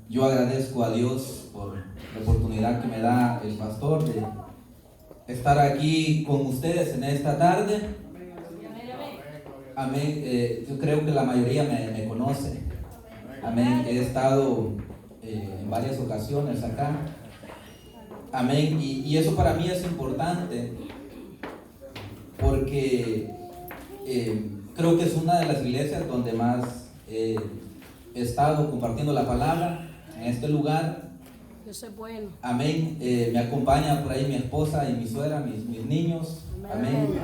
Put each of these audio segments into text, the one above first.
Yo agradezco a Dios por la oportunidad que me da el pastor de estar aquí con ustedes en esta tarde. Amén. Yo creo que la mayoría me conoce. Amén. He estado en varias ocasiones acá. Amén. Y eso para mí es importante porque creo que es una de las iglesias donde más he estado compartiendo la palabra en este lugar. Eso es bueno. Amén. Me acompaña por ahí mi esposa y mi suegra, mis niños. Amén.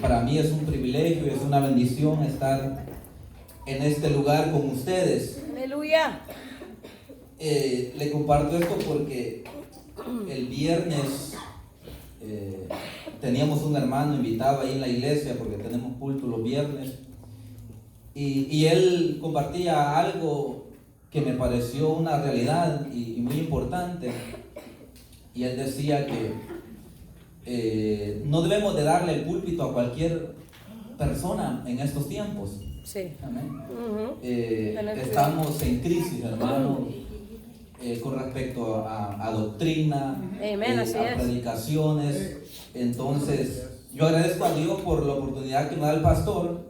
Para mí es un privilegio, es una bendición estar en este lugar con ustedes. Aleluya. Le comparto esto porque el viernes teníamos un hermano invitado ahí en la iglesia porque tenemos culto los viernes y él compartía algo que me pareció una realidad y muy importante, y él decía que no debemos de darle el púlpito a cualquier persona en estos tiempos. Sí. Amén. Uh-huh. Estamos en crisis, hermano, con respecto a doctrina, Amen, así a es. predicaciones. Entonces, yo agradezco a Dios por la oportunidad que me da el pastor,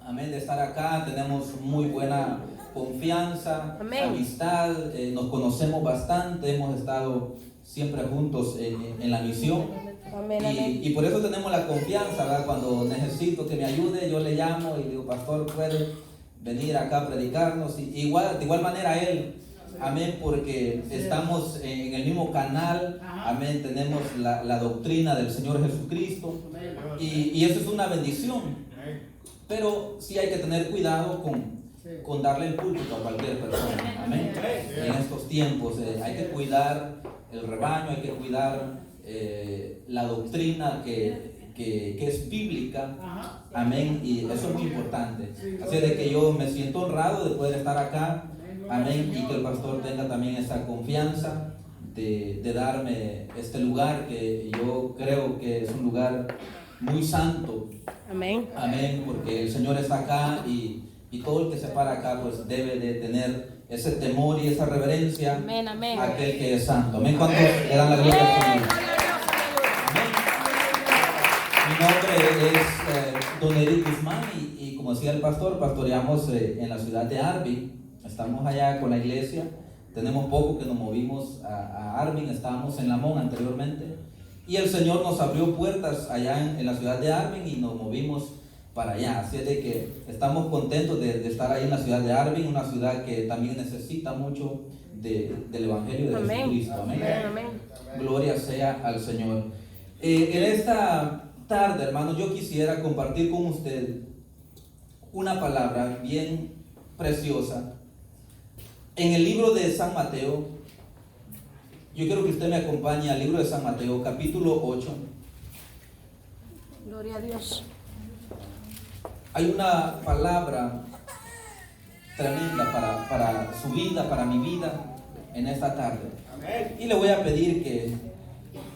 amén, de estar acá. Tenemos muy buena confianza, Amén. amistad, nos conocemos bastante, hemos estado siempre juntos en la misión. Amén, amén. Y por eso tenemos la confianza, ¿verdad? Cuando necesito que me ayude, yo le llamo y digo, pastor, ¿puede venir acá a predicarnos? Y de igual manera él, amén, porque estamos en el mismo canal, amén, tenemos la doctrina del Señor Jesucristo, y eso es una bendición. Pero sí hay que tener cuidado con darle el púlpito a cualquier persona, amén. En estos tiempos hay que cuidar el rebaño, hay que cuidar la doctrina que es bíblica, amén, y eso es muy importante. Así de que yo me siento honrado de poder estar acá, amén, y que el pastor tenga también esa confianza de darme este lugar, que yo creo que es un lugar muy santo. Amén. Amén, porque el Señor está acá y todo el que se para acá pues debe de tener ese temor y esa reverencia Amén, amén. a aquel que es santo. Amén. ¿Cuántos le dan la gloria al Señor? Amén. Mi nombre es Don Eric Guzmán y como decía el pastor, pastoreamos en la ciudad de Arvin. Estamos allá con la iglesia. Tenemos poco que nos movimos a Arvin, estábamos en Lamón anteriormente. Y el Señor nos abrió puertas allá en la ciudad de Arvin y nos movimos para allá. Así es de que estamos contentos de estar ahí en la ciudad de Arvin, una ciudad que también necesita mucho del Evangelio de Amén. Jesucristo. Amén. Amén, amén. Gloria sea al Señor. En esta tarde, hermanos, yo quisiera compartir con usted una palabra bien preciosa. En el libro de San Mateo, yo quiero que usted me acompañe al libro de San Mateo, capítulo 8. Gloria a Dios. Hay una palabra tremenda para su vida, para mi vida, en esta tarde. Y le voy a pedir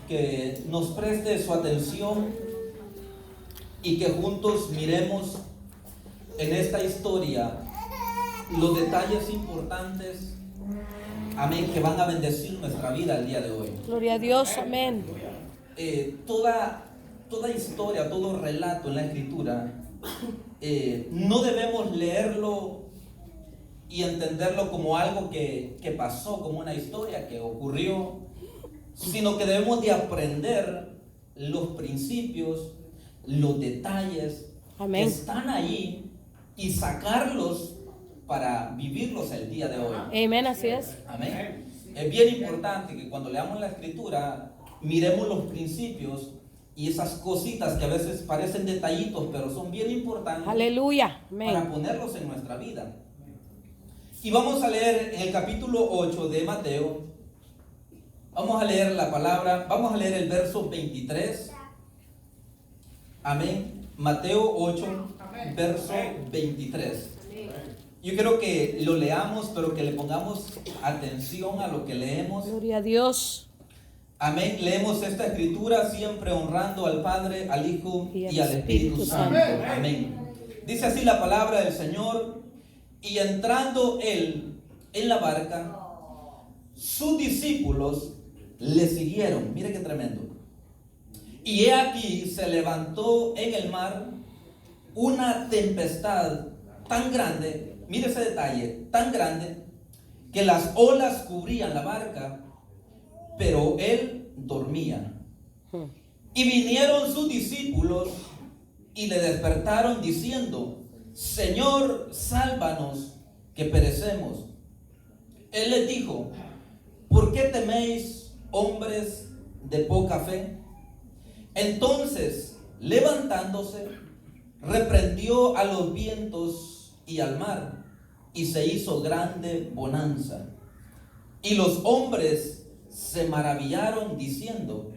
que nos preste su atención y que juntos miremos en esta historia los detalles importantes, amén, que van a bendecir nuestra vida el día de hoy. Gloria a Dios. Amén. Toda historia, todo relato en la Escritura, no debemos leerlo y entenderlo como algo que pasó, como una historia que ocurrió, sino que debemos de aprender los principios, los detalles Amén. que están ahí y sacarlos para vivirlos el día de hoy. Amén, así es. Amén. Es bien importante que cuando leamos la Escritura miremos los principios y esas cositas que a veces parecen detallitos, pero son bien importantes. Aleluya. Para Amén. ponerlos en nuestra vida. Y vamos a leer en el capítulo 8 de Mateo. Vamos a leer la palabra, vamos a leer el verso 23. Amén. Mateo 8, verso 23. Yo quiero que lo leamos, pero que le pongamos atención a lo que leemos. Gloria a Dios. Amén. Leemos esta escritura siempre honrando al Padre, al Hijo y al Espíritu Santo. Amén. Dice así la palabra del Señor: y entrando él en la barca, sus discípulos le siguieron. Mire qué tremendo. Y he aquí se levantó en el mar una tempestad tan grande, mire ese detalle, tan grande, que las olas cubrían la barca, pero él dormía. Y vinieron sus discípulos y le despertaron diciendo: Señor, sálvanos, que perecemos. Él les dijo: ¿por qué teméis, hombres de poca fe? Entonces, levantándose, reprendió a los vientos y al mar, y se hizo grande bonanza. Y los hombres se maravillaron diciendo: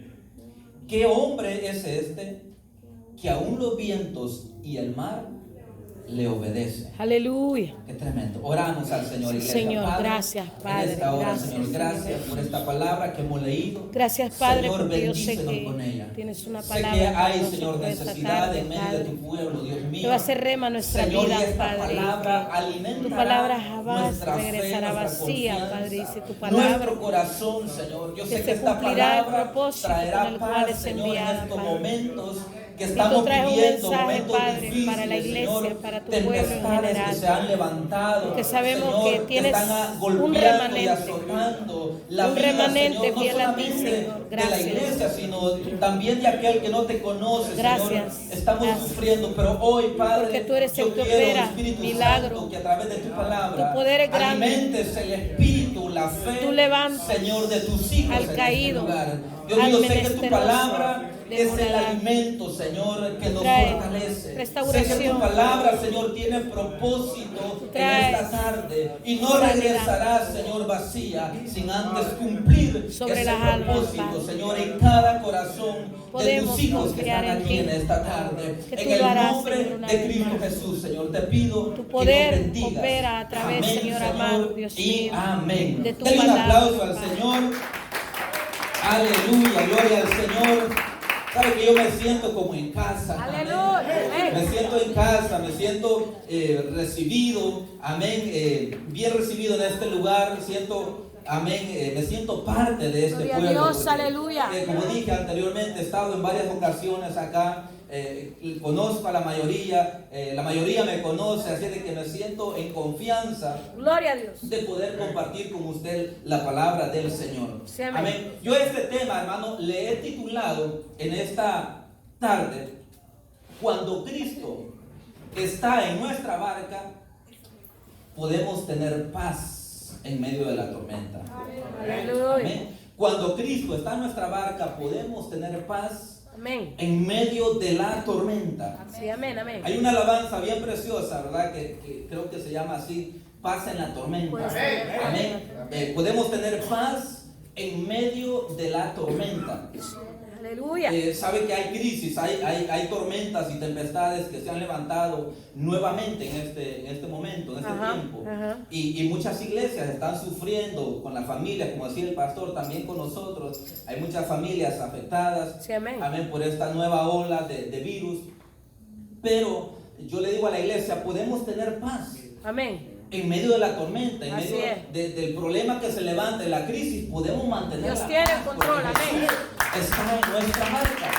¿qué hombre es este que aún los vientos y el mar le obedecen? Aleluya. Qué tremendo. Oramos al Señor, iglesia. Señor, Padre, gracias, Padre. En esta hora, Gracias, Señor, gracias por esta palabra que hemos leído. Gracias, Padre, Señor, porque yo sé bendícenos con que ella. tienes una Sé palabra que para hay, nosotros Señor, esta necesidad tarde, en medio de Padre, tu pueblo, Dios mío. que va a ser rema nuestra Señor, vida, y esta Padre, palabra que alimentará tu palabra jamás nuestra fe, regresará nuestra vacía, confianza, Padre, dice tu palabra, nuestro corazón, Señor. Yo que sé se que esta cumplirá el palabra propósito con traerá el cual paz, es Señor, en enviada, estos Padre. momentos que Y tú estamos traes un viviendo, mensaje, momentos Padre, difíciles, para la iglesia, Señor, para tu pueblo en tempestades general, que se han levantado, porque sabemos Señor, que tienes están un golpeando y remanente, azotando la un vida, remanente Señor, no fiel a ti, solamente Señor. de la Gracias. iglesia, sino también de aquel que no te conoce, Gracias. Señor. Estamos Gracias. sufriendo, pero hoy, Padre, Porque tú eres yo el que quiero, opera Espíritu milagro. Santo, que a través de tu palabra Tu poder es grande. alimentes el espíritu, la fe, Tú levantas Señor, de tus hijos al en caído, este lugar. Dios al mío, sé que tu menesteroso, palabra es el desmoronado. alimento, Señor, que nos Trae fortalece. Sé que tu restauración. palabra, Señor, tiene propósito en Trae esta tarde y no sanidad. regresará, Señor, vacía sin antes cumplir Sobre ese las almas, propósito, Padre. Señor, en cada corazón de Podemos tus hijos que confiar están en aquí ti, en esta tarde. que tú En lo el harás, nombre Señor, una de vez Cristo más. Jesús, Señor, te pido Tu que poder nos bendigas. opera a través, Amén, Señor amado, Dios y mío, amén. de tu Denle un palabra, aplauso al Padre. Señor. Aleluya, gloria al Señor. Sabe que yo me siento como en casa. Amén. Aleluya. Me siento en casa, me siento recibido, amén, bien recibido en este lugar. Siento, amén, me siento parte de este Gloria a pueblo. Dios, porque, aleluya. como dije anteriormente, he estado en varias ocasiones acá. Conozco a la mayoría me conoce, así de que me siento en confianza Gloria a Dios. de poder compartir con usted la palabra del Señor. Sí, amén. Amén. Yo este tema, hermano, le he titulado en esta tarde: cuando Cristo está en nuestra barca, podemos tener paz en medio de la tormenta. Aleluya. Amén. Cuando Cristo está en nuestra barca, podemos tener paz Amén. en medio de la tormenta. Sí, amén, amén. Hay una alabanza bien preciosa, ¿verdad? Que creo que se llama así: paz en la tormenta. Puedes tener paz. Amén. Podemos tener paz en medio de la tormenta. Aleluya. Sabe que hay crisis, hay tormentas y tempestades que se han levantado nuevamente en este momento, en este Ajá, tiempo. ajá. Y muchas iglesias están sufriendo con la familia, como decía el pastor, también con nosotros. Hay muchas familias afectadas, Sí, amén. amén, por esta nueva ola de virus. Pero yo le digo a la iglesia: podemos tener paz Amén. en medio de la tormenta, en Así medio es. del problema que se levanta, de la crisis. Podemos mantener Dios la tiene paz, el control, porque amén. Jesús está en nuestra barca.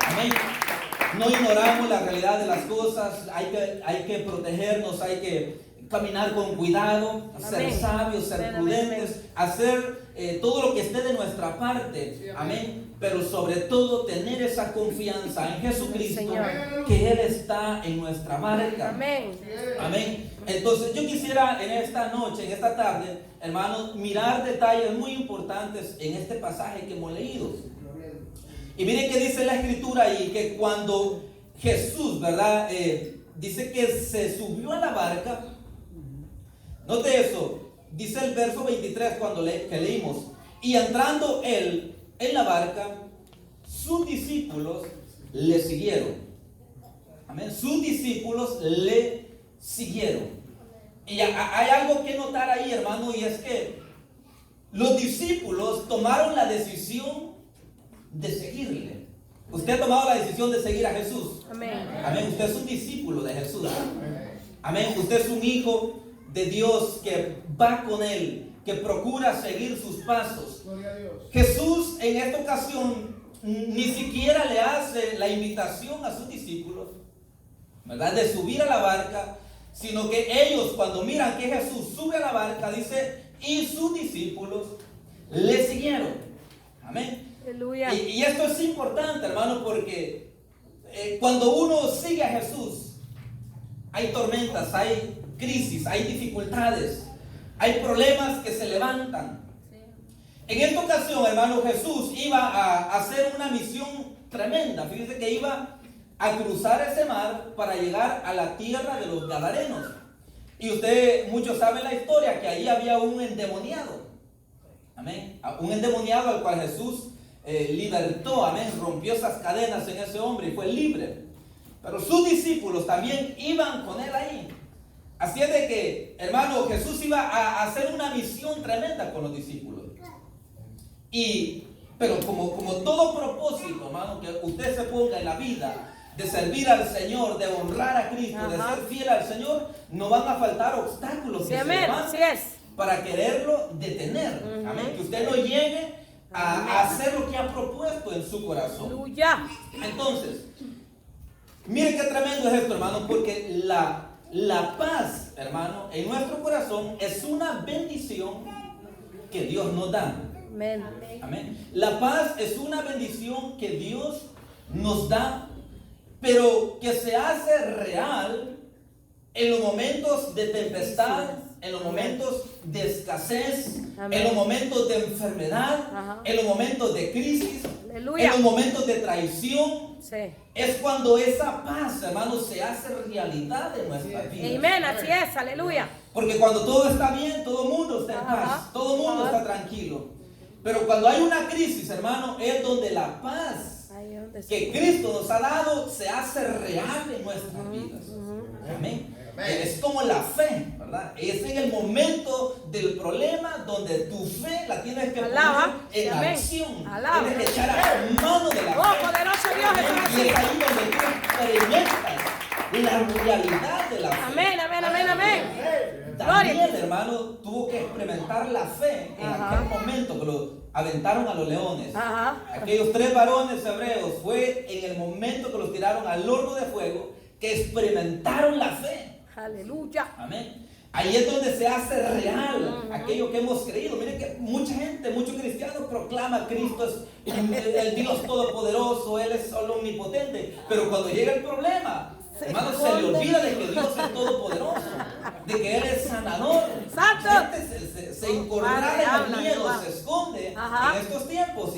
Amén. No ignoramos la realidad de las cosas. Hay que protegernos, hay que caminar con cuidado, ser Amén. sabios, ser Amén, prudentes, hacer todo lo que esté de nuestra parte. Amén. Pero sobre todo tener esa confianza en Jesucristo, Señor. que Él está en nuestra barca. Amén. Amén. Entonces yo quisiera en esta noche, en esta tarde, hermanos, mirar detalles muy importantes en este pasaje que hemos leído. Y miren que dice la escritura ahí, que cuando Jesús, ¿verdad? Dice que se subió a la barca. Note eso, dice el verso 23 cuando que leímos: y entrando él en la barca, sus discípulos le siguieron. Amén. Sus discípulos le siguieron. Y hay algo que notar ahí, hermano, y es que los discípulos tomaron la decisión de seguirle. Usted ha tomado la decisión de seguir a Jesús. Amén. Amén. Usted es un discípulo de Jesús. Amén. Usted es un hijo de Dios que va con él, que procura seguir sus pasos. Gloria a Dios. Jesús en esta ocasión ni siquiera le hace la invitación a sus discípulos, ¿verdad?, de subir a la barca, sino que ellos, cuando miran que Jesús sube a la barca, dice, y sus discípulos le siguieron. Amén. Aleluya. Y esto es importante, hermano, porque cuando uno sigue a Jesús, hay tormentas, hay crisis, hay dificultades, hay problemas que se levantan. En esta ocasión, hermano, Jesús iba a hacer una misión tremenda. Fíjense que iba a cruzar ese mar para llegar a la tierra de los Gadarenos. Y muchos saben la historia, que ahí había un endemoniado. Amén. Un endemoniado al cual Jesús libertó, amén, rompió esas cadenas en ese hombre y fue libre. Pero sus discípulos también iban con él ahí. Así es de que, hermano, Jesús iba a hacer una misión tremenda con los discípulos. Pero como todo propósito, hermano, que usted se ponga en la vida de servir al Señor, de honrar a Cristo, de ser fiel al Señor, no van a faltar obstáculos que se levanten para quererlo detener. Amén. Que usted no llegue a hacer lo que ha propuesto en su corazón. Aleluya. Entonces, mire qué tremendo es esto, hermano, porque la paz, hermano, en nuestro corazón es una bendición que Dios nos da. Amén. Amén. La paz es una bendición que Dios nos da, pero que se hace real en los momentos de tempestad, en los momentos de escasez, en los momentos de enfermedad, en los momentos de crisis, en los momentos de traición. Sí. Es cuando esa paz, hermano, se hace realidad en nuestra vida. Amén, así es, aleluya. Porque cuando todo está bien, todo el mundo está en paz, todo el mundo está tranquilo. Pero cuando hay una crisis, hermano, es donde la paz que Cristo nos ha dado se hace real en nuestras vidas. Amén. Es como la fe, ¿verdad? Es en el momento del problema donde tu fe la tienes que poner en acción. Tienes que echar a mano de la fe. Oh, poderoso Dios, y es ahí donde tú experimentas la realidad de la fe. Amén, amén, amén, amén. Daniel, hermano, tuvo que experimentar la fe en aquel momento que lo aventaron a los leones. Aquellos 3 varones hebreos, fue en el momento que los tiraron al horno de fuego que experimentaron la fe. Aleluya. Amén. Ahí es donde se hace real aquello que hemos creído. Miren que mucha gente, muchos cristianos proclaman Cristo es el Dios todopoderoso, Él es solo omnipotente. Pero cuando llega el problema, hermano, se le olvida de que Dios es todopoderoso, de que Él es sanador. ¡Santo! Se incorpora en el miedo, se esconde en estos tiempos.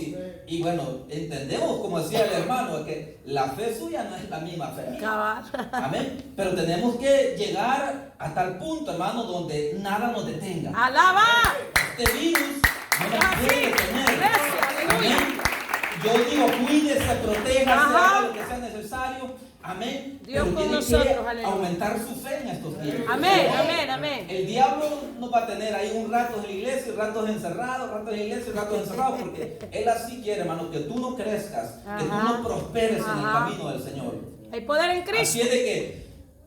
Y bueno, entendemos, como decía el hermano, que la fe suya no es la misma fe mía. Amén. Pero tenemos que llegar a tal punto, hermano, donde nada nos detenga. ¡Alaba! Este virus no nos puede detener. Amén. Yo digo, cuídese, proteja, haga lo que sea necesario. Amén. Dios pero con tiene nosotros, que aleluya. aumentar su fe en estos tiempos. Amén, amén, amén. El diablo no va a tener ahí un rato en la iglesia, ratos encerrados, ratos en la iglesia, ratos encerrados, porque él así quiere, hermano, que tú no crezcas, que tú no prosperes en el camino del Señor. Hay poder en Cristo. Así es de que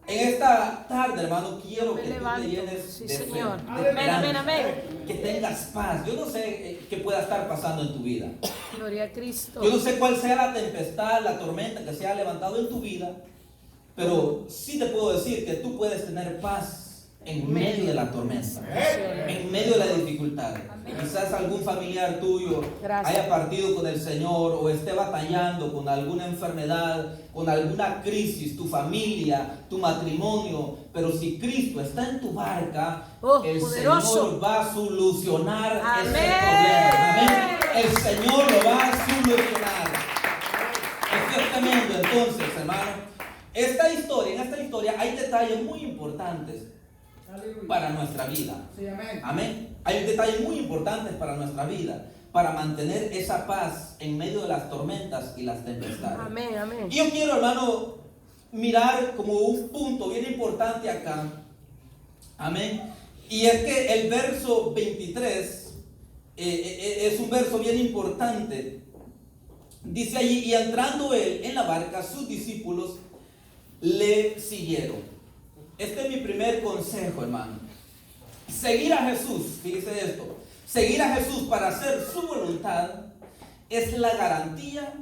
en esta tarde, hermano, quiero que tú levanto. te llenes Sí, de Señor. fe, Amén, amén, amén. que tengas paz. Yo no sé qué pueda estar pasando en tu vida. Gloria a Cristo. Yo no sé cuál sea la tempestad, la tormenta que se ha levantado en tu vida, pero sí te puedo decir que tú puedes tener paz en medio de la tormenta, en medio de la dificultad. Quizás algún familiar tuyo haya partido con el Señor o esté batallando con alguna enfermedad, con alguna crisis, tu familia, tu matrimonio. Pero si Cristo está en tu barca, el poderoso Señor va a solucionar ese Amén. problema. Amén. El Señor lo va a solucionar. Esto es tremendo. Entonces, hermano, en esta historia hay detalles muy importantes para nuestra vida. Amén. Hay detalles muy importantes para nuestra vida, para mantener esa paz en medio de las tormentas y las tempestades. Amén, amén. Y yo quiero, hermano, mirar como un punto bien importante acá. Amén. Y es que el verso 23 es un verso bien importante. Dice allí, y entrando él en la barca, sus discípulos le siguieron. Este es mi primer consejo, hermano. Seguir a Jesús, fíjese esto, seguir a Jesús para hacer su voluntad es la garantía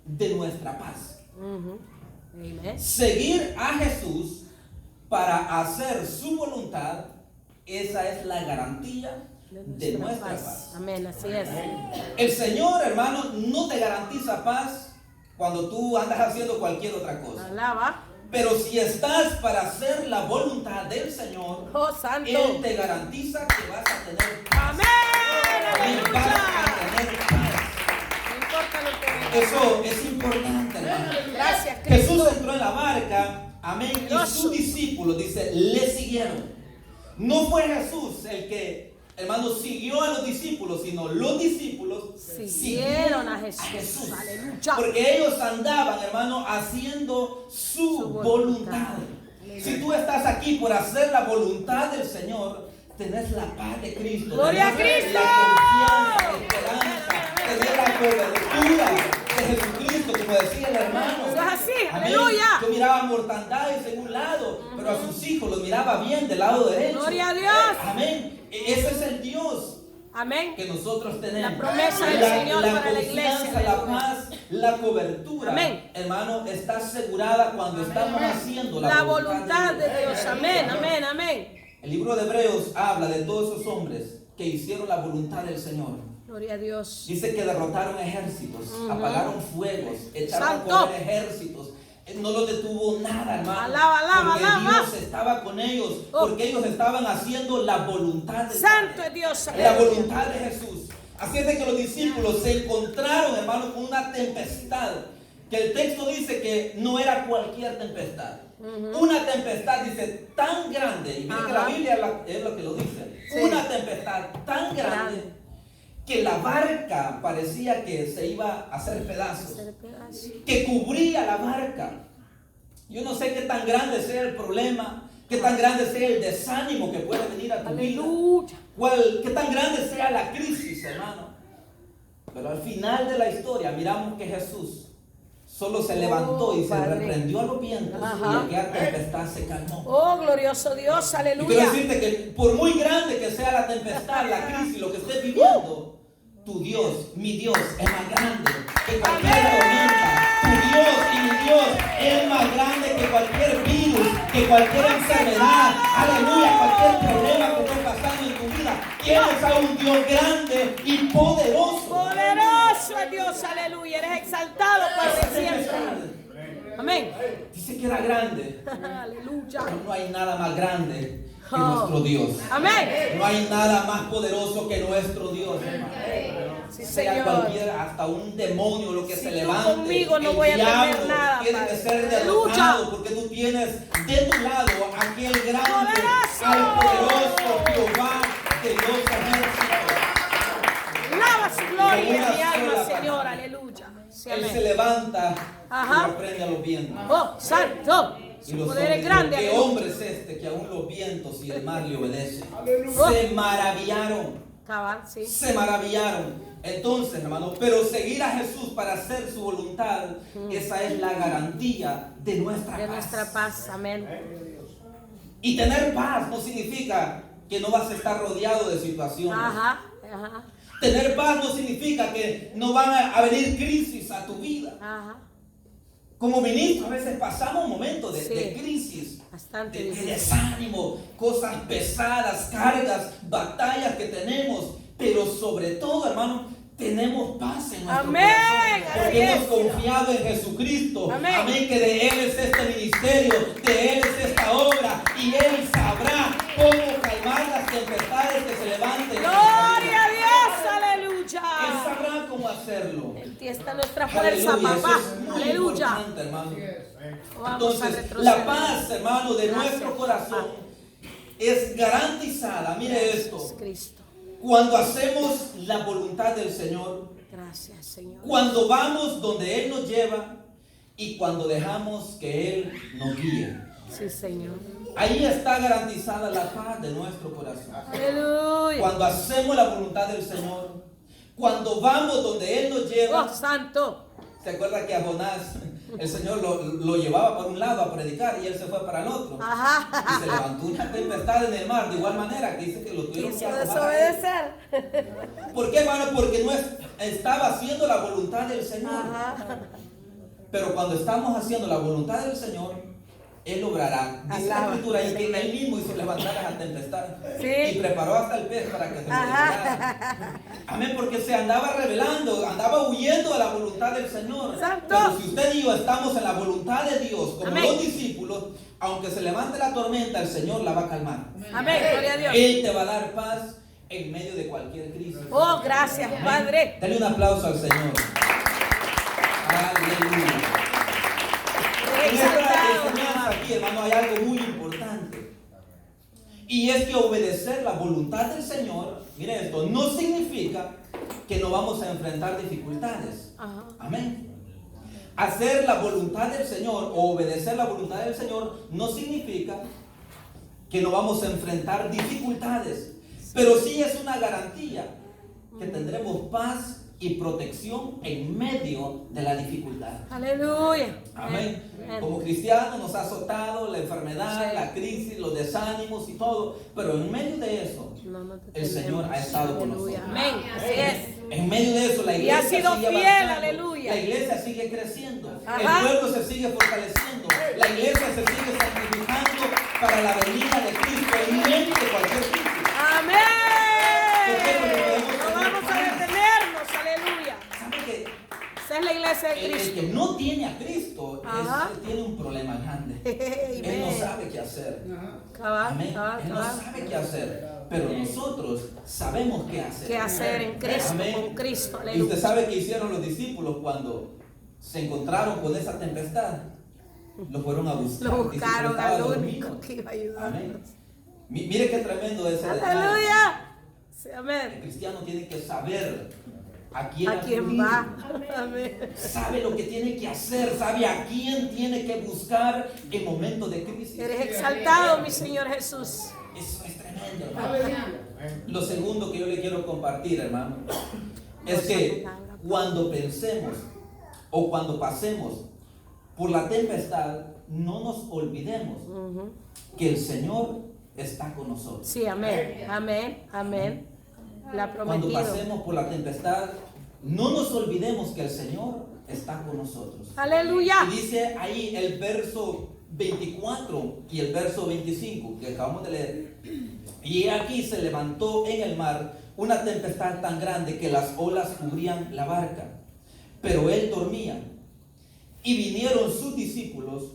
de nuestra paz. Amén. Seguir a Jesús para hacer su voluntad, esa es la garantía de nuestra paz. Amén, así es. El Señor, hermano, no te garantiza paz cuando tú andas haciendo cualquier otra cosa. Alaba. Pero si estás para hacer la voluntad del Señor, Oh, santo. Él te garantiza que vas a tener paz. Amén. Y vas a Aleluya. tener paz. No importa lo que venga. Eso es importante, hermano. Gracias, Cristo. Jesús entró en la barca, amén, y sus discípulos, dice, le siguieron. No fue Jesús el que, hermano, siguió a los discípulos, sino los discípulos Siguieron a Jesús. Aleluya. Porque ellos andaban, hermano, haciendo su voluntad. Si tú estás aquí por hacer la voluntad del Señor, tenés la paz de Cristo. ¡Gloria a tenés Cristo! La confianza, la esperanza, tenés la cobertura de Jesucristo, como decía el hermano. Eso es así, Amén. aleluya. Yo miraba mortandades en un lado, pero a sus hijos los miraba bien del lado derecho. Gloria a Dios. Amén. Ese es el Dios Amén. que nosotros tenemos. La promesa del Señor para la iglesia. confianza, la Aleluya. paz, la cobertura, Amén. hermano, está asegurada cuando estamos haciendo La voluntad de Dios. Amén, amén, amén. El libro de Hebreos habla de todos esos hombres que hicieron la voluntad del Señor. Gloria a Dios. Dice que derrotaron ejércitos, apagaron fuegos, echaron Santo. a correr ejércitos. No los detuvo nada, hermano. Alaba, alaba, porque alaba. Dios estaba con ellos, Oh. porque ellos estaban haciendo la voluntad del Santo Padre. es Dios. La Aleluya. voluntad de Jesús. Así es de que los discípulos se encontraron, hermano, con una tempestad. Que el texto dice que no era cualquier tempestad. Una tempestad, dice, tan grande. Y mire que la Ajá. Biblia es lo que lo dice. Sí. Una tempestad tan grande que la barca parecía que se iba a hacer pedazos. Que cubría la barca. Yo no sé qué tan grande sea el problema, qué tan grande sea el desánimo que puede venir a tu vida, Aleluya. qué tan grande sea la crisis, hermano. Pero al final de la historia miramos que Jesús solo se levantó y se Padre. reprendió a los vientos Ajá. y aquella tempestad se calmó. Oh, glorioso Dios. Y quiero Aleluya. decirte que por muy grande que sea la tempestad, la crisis, lo que estés viviendo, tu Dios, mi Dios, es más grande que cualquier tormenta. Tu Dios y mi Dios es más grande que cualquier virus, que cualquier enfermedad. Aleluya, cualquier problema que esté pasando en tu vida. Tienes a un Dios grande y poderoso. Poderoso es Dios. Aleluya. Eres exaltado, Padre, siempre. Amén. Dice que era grande. Aleluya. Pero no hay nada más grande que Oh. nuestro Dios. Amén. No hay nada más poderoso que nuestro Dios, hermano. Sí, Sea Señor. cualquier, hasta un demonio, lo que Si se tú levante, conmigo no el voy a temer diablo nada, tiene Padre. que ser Aleluya. derrotado, porque tú tienes de tu lado aquel grande, Poderoso. al poderoso Jehová de los ejércitos. Lava su gloria, Con una mi alma, sola Señor. palabra. Aleluya. Sí, Él se amén. levanta Ajá. y reprende a los vientos. Oh, santo. Y Su los poder es hombres, grande. ¿qué Aleluya. hombre es este que aún los vientos y el mar le obedecen? Oh. Se maravillaron. Cabal, sí. Se maravillaron. Entonces, hermano, pero seguir a Jesús para hacer su voluntad, esa es la garantía de nuestra De paz. nuestra paz. Amén. Y tener paz no significa que no vas a estar rodeado de situaciones. Ajá. Ajá. Tener paz no significa que no van a venir crisis a tu vida. Ajá. Como ministro a veces pasamos momentos de Sí. crisis, Bastante de difícil. desánimo, cosas pesadas, cargas, batallas que tenemos, pero sobre todo, hermano, tenemos paz en nuestro Amén. corazón, porque Así hemos es. confiado en Jesucristo. Amén. Amén, que de Él es este ministerio, de Él es esta obra, y Él sabrá cómo calmar las tempestades que se levanten. Gloria a Dios. Él Aleluya. sabrá cómo hacerlo. En ti está nuestra fuerza, Aleluya, papá. eso es muy Aleluya. importante, hermano. Vamos a Entonces, retroceder. la paz, hermano, de Gracias, nuestro corazón papá. es garantizada. Mire esto. Gracias, Cristo. Cuando hacemos la voluntad del Señor, Gracias, Señor. cuando vamos donde Él nos lleva y cuando dejamos que Él nos guíe. Sí, Señor. Ahí está garantizada la paz de nuestro corazón. Aleluya. Cuando hacemos la voluntad del Señor, cuando vamos donde Él nos lleva. Oh, santo. ¿Se acuerda que a Jonás el Señor lo llevaba por un lado a predicar y él se fue para el otro. Ajá. Y se levantó una tempestad en el mar, de igual manera que dice que lo tuvieron que Quiso arrojar a él. desobedecer. ¿Por qué, hermano? Porque no estaba haciendo la voluntad del Señor. Ajá. Pero cuando estamos haciendo la voluntad del Señor, Él obrará. Dice la escritura ahí que Él mismo hizo levantar esa tempestad. Sí. Y preparó hasta el pez para que se rebelara. Amén, porque se andaba rebelando, andaba huyendo de la voluntad del Señor. Santo. Pero si usted y yo estamos en la voluntad de Dios, como Amén. los discípulos, aunque se levante la tormenta, el Señor la va a calmar. Amén, gloria a Dios. Él te va a dar paz en medio de cualquier crisis. Oh, gracias, Amén. Padre. Dale un aplauso al Señor. Aleluya. En esta enseñanza aquí, hermano, hay algo muy importante. Y es que obedecer la voluntad del Señor, mire esto, no significa que no vamos a enfrentar dificultades. Ajá. Amén. Hacer la voluntad del Señor o obedecer la voluntad del Señor no significa que no vamos a enfrentar dificultades. Pero sí es una garantía que tendremos paz y protección en medio de la dificultad. Aleluya. Amén. Como cristianos nos ha azotado la enfermedad, Sí. la crisis, los desánimos y todo, pero en medio de eso, el Señor ha estado con nosotros. Amén. Así es. En medio de eso, la Y iglesia ha sido sigue fiel, avanzando. aleluya. La iglesia sigue creciendo. Ajá. El pueblo se sigue fortaleciendo. La iglesia se sigue santificando para la venida de Cristo en medio de cualquier crisis. Amén. Porque No vamos a detenernos. Aleluya. ¿Sabe que Esa es la iglesia de el Cristo. que no tiene a Cristo Ajá. tiene un problema grande? Él no Amén. sabe qué hacer. Cabal, Amén. cabal, Él no cabal. sabe qué hacer, pero nosotros sabemos qué hacer. ¿Qué hacer en Cristo, Amén. con Cristo? Y usted Aleluya. sabe qué hicieron los discípulos cuando se encontraron con esa tempestad. Lo fueron a buscar. Lo Dice que buscaron estaba al dormido. único que iba a Amén. ayudarnos. Mire qué tremendo es el Aleluya. Sí, El amén. cristiano tiene que saber a quién ¿A quién acudir. va? Amén. Sabe lo que tiene que hacer, sabe a quién tiene que buscar en momentos de crisis. Eres exaltado, mi Señor Jesús. Eso es tremendo, hermano. Lo segundo que yo le quiero compartir, hermano, es que cuando pensemos o cuando pasemos por la tempestad, no nos olvidemos que el Señor está con nosotros. Sí, amén. Amén. Amén. La ha Cuando prometido. pasemos por la tempestad, no nos olvidemos que el Señor está con nosotros. Aleluya. Y dice ahí el verso 24 y el verso 25 que acabamos de leer. Y aquí se levantó en el mar una tempestad tan grande que las olas cubrían la barca, pero él dormía. Y vinieron sus discípulos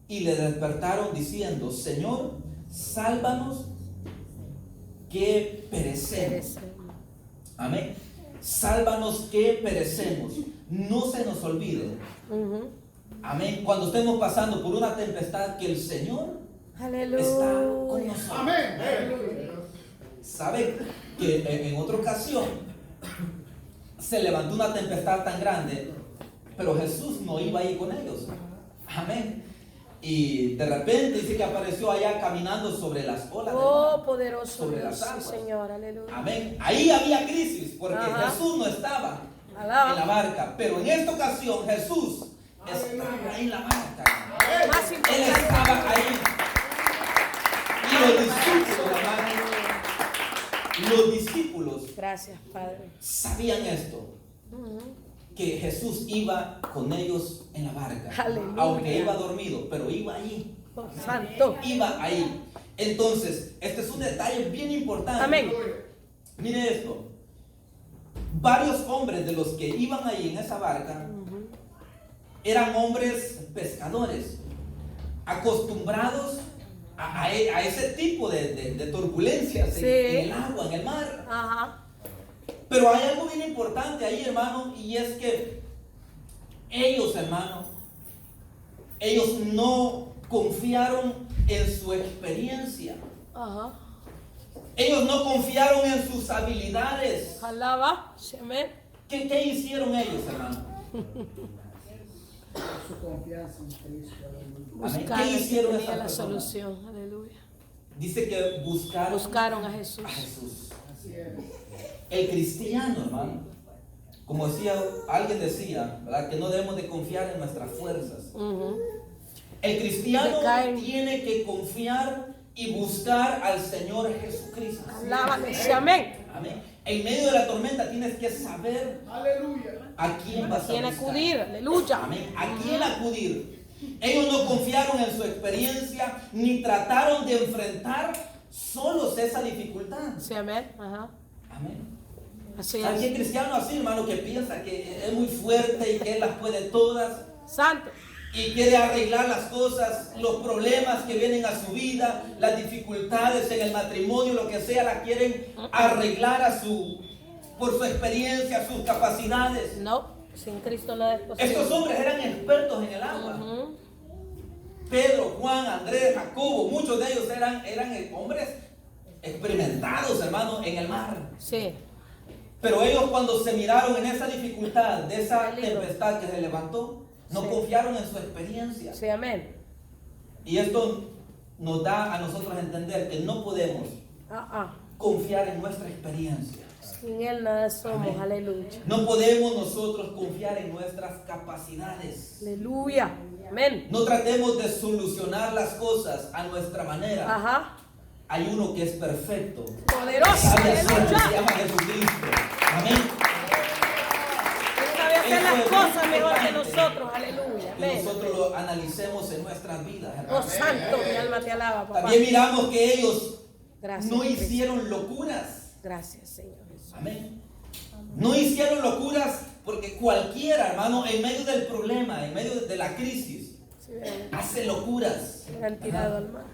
y le despertaron diciendo: Señor, sálvanos que perecemos. Amén. Sálvanos que perecemos. No se nos olvide. Amén. Cuando estemos pasando por una tempestad, que el Señor está con Aleluya. nosotros. Amén. ¿Sabe que en otra ocasión se levantó una tempestad tan grande, pero Jesús no iba ahí con ellos? Amén. Y de repente dice que apareció allá caminando sobre las olas del mar. Oh, poderoso Sobre Dios, las sí, aguas. Señor, aleluya. Amén. Ahí había crisis porque Ajá. Jesús no estaba Alaba. en la barca, pero en esta ocasión Jesús estaba en la barca. Más Él importante. estaba ahí. Y los discípulos, hermano, los discípulos Gracias, Padre. sabían esto, que Jesús iba con ellos en la barca. Aleluya. Aunque iba dormido, pero iba ahí. Oh, santo. Iba ahí. Entonces, este es un detalle bien importante. Amén. Mire esto. Varios hombres de los que iban ahí en esa barca eran hombres pescadores, acostumbrados a ese tipo de turbulencias Sí. en el agua, en el mar. Ajá. Pero hay algo bien importante ahí, hermano, y es que ellos, hermano, ellos no confiaron en su experiencia. Ajá. Ellos no confiaron en sus habilidades. Alaba. Sí, amén. ¿Qué hicieron ellos, hermano? Su confianza en Cristo. Amén. Buscar ¿Qué el que hicieron tenía esas la personas? solución. Aleluya. Dice que buscaron Buscaron a Jesús. a Jesús. Así es. El cristiano, hermano, como decía, alguien decía, ¿verdad? Que no debemos de confiar en nuestras fuerzas. El cristiano tiene que confiar y buscar al Señor Jesucristo. Alábale, amén. Amén. En medio de la tormenta tienes que saber a quién vas a buscar. acudir, aleluya. Amén. ¿A quién acudir? Ellos no confiaron en su experiencia ni trataron de enfrentar solos esa dificultad. Sí, amén. Ajá. Amén. Así Hay es. cristiano así, hermano, que piensa que es muy fuerte y que él las puede todas Santo. y quiere arreglar las cosas, los problemas que vienen a su vida, las dificultades en el matrimonio, lo que sea, la quieren arreglar por su experiencia, sus capacidades. No, sin Cristo nada es posible. Estos hombres eran expertos en el agua. Pedro, Juan, Andrés, Jacobo, muchos de ellos eran hombres experimentados, hermano, en el mar. Sí. Pero ellos cuando se miraron en esa dificultad, de esa tempestad que se levantó, no confiaron en su experiencia. Sí, amén. Y esto nos da a nosotros a entender que no podemos confiar en nuestra experiencia. Sin Él nada somos, Amén. aleluya. No podemos nosotros confiar en nuestras capacidades. Aleluya. Amén. No tratemos de solucionar las cosas a nuestra manera. Ajá. Hay uno que es perfecto. Poderoso, Sabe hacer, se aleluya. llama Jesucristo. Amén. Él sabe hacer las cosas mejor que nosotros, aleluya. Que Amén. nosotros lo analicemos en nuestras vidas, hermano. Oh, santo, mi alma te alaba, papá. También miramos que ellos Gracias, no Cristo. hicieron locuras. Gracias, Señor Jesús. Amén. No hicieron locuras porque cualquiera, hermano, en medio del problema, en medio de la crisis, Sí, amén. hace locuras. Me han tirado al mar.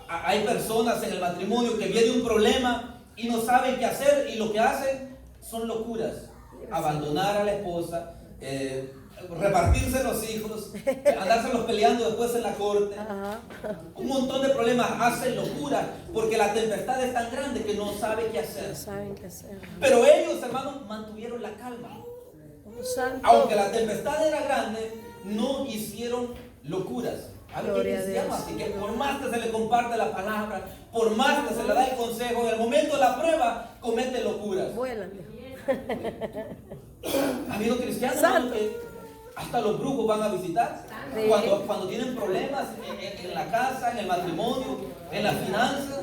Hay personas en el matrimonio que viene un problema y no saben qué hacer y lo que hacen son locuras. Abandonar a la esposa, repartirse los hijos, andárselos peleando después en la corte. Ajá. Un montón de problemas, hacen locuras porque la tempestad es tan grande que no sabe qué No hacer. saben qué hacer. Pero ellos, hermanos, mantuvieron la calma. Oh, santo. Aunque la tempestad era grande, no hicieron locuras. Hay Gloria a cristianos, Dios. así que por más que se le comparte la palabra, por más que se le da el consejo, en el momento de la prueba comete locuras. Vuelan, Dios. Ha habido cristianos, Santo. hermano, que hasta los brujos van a visitar Sí. cuando tienen problemas en la casa, en el matrimonio, en las finanzas.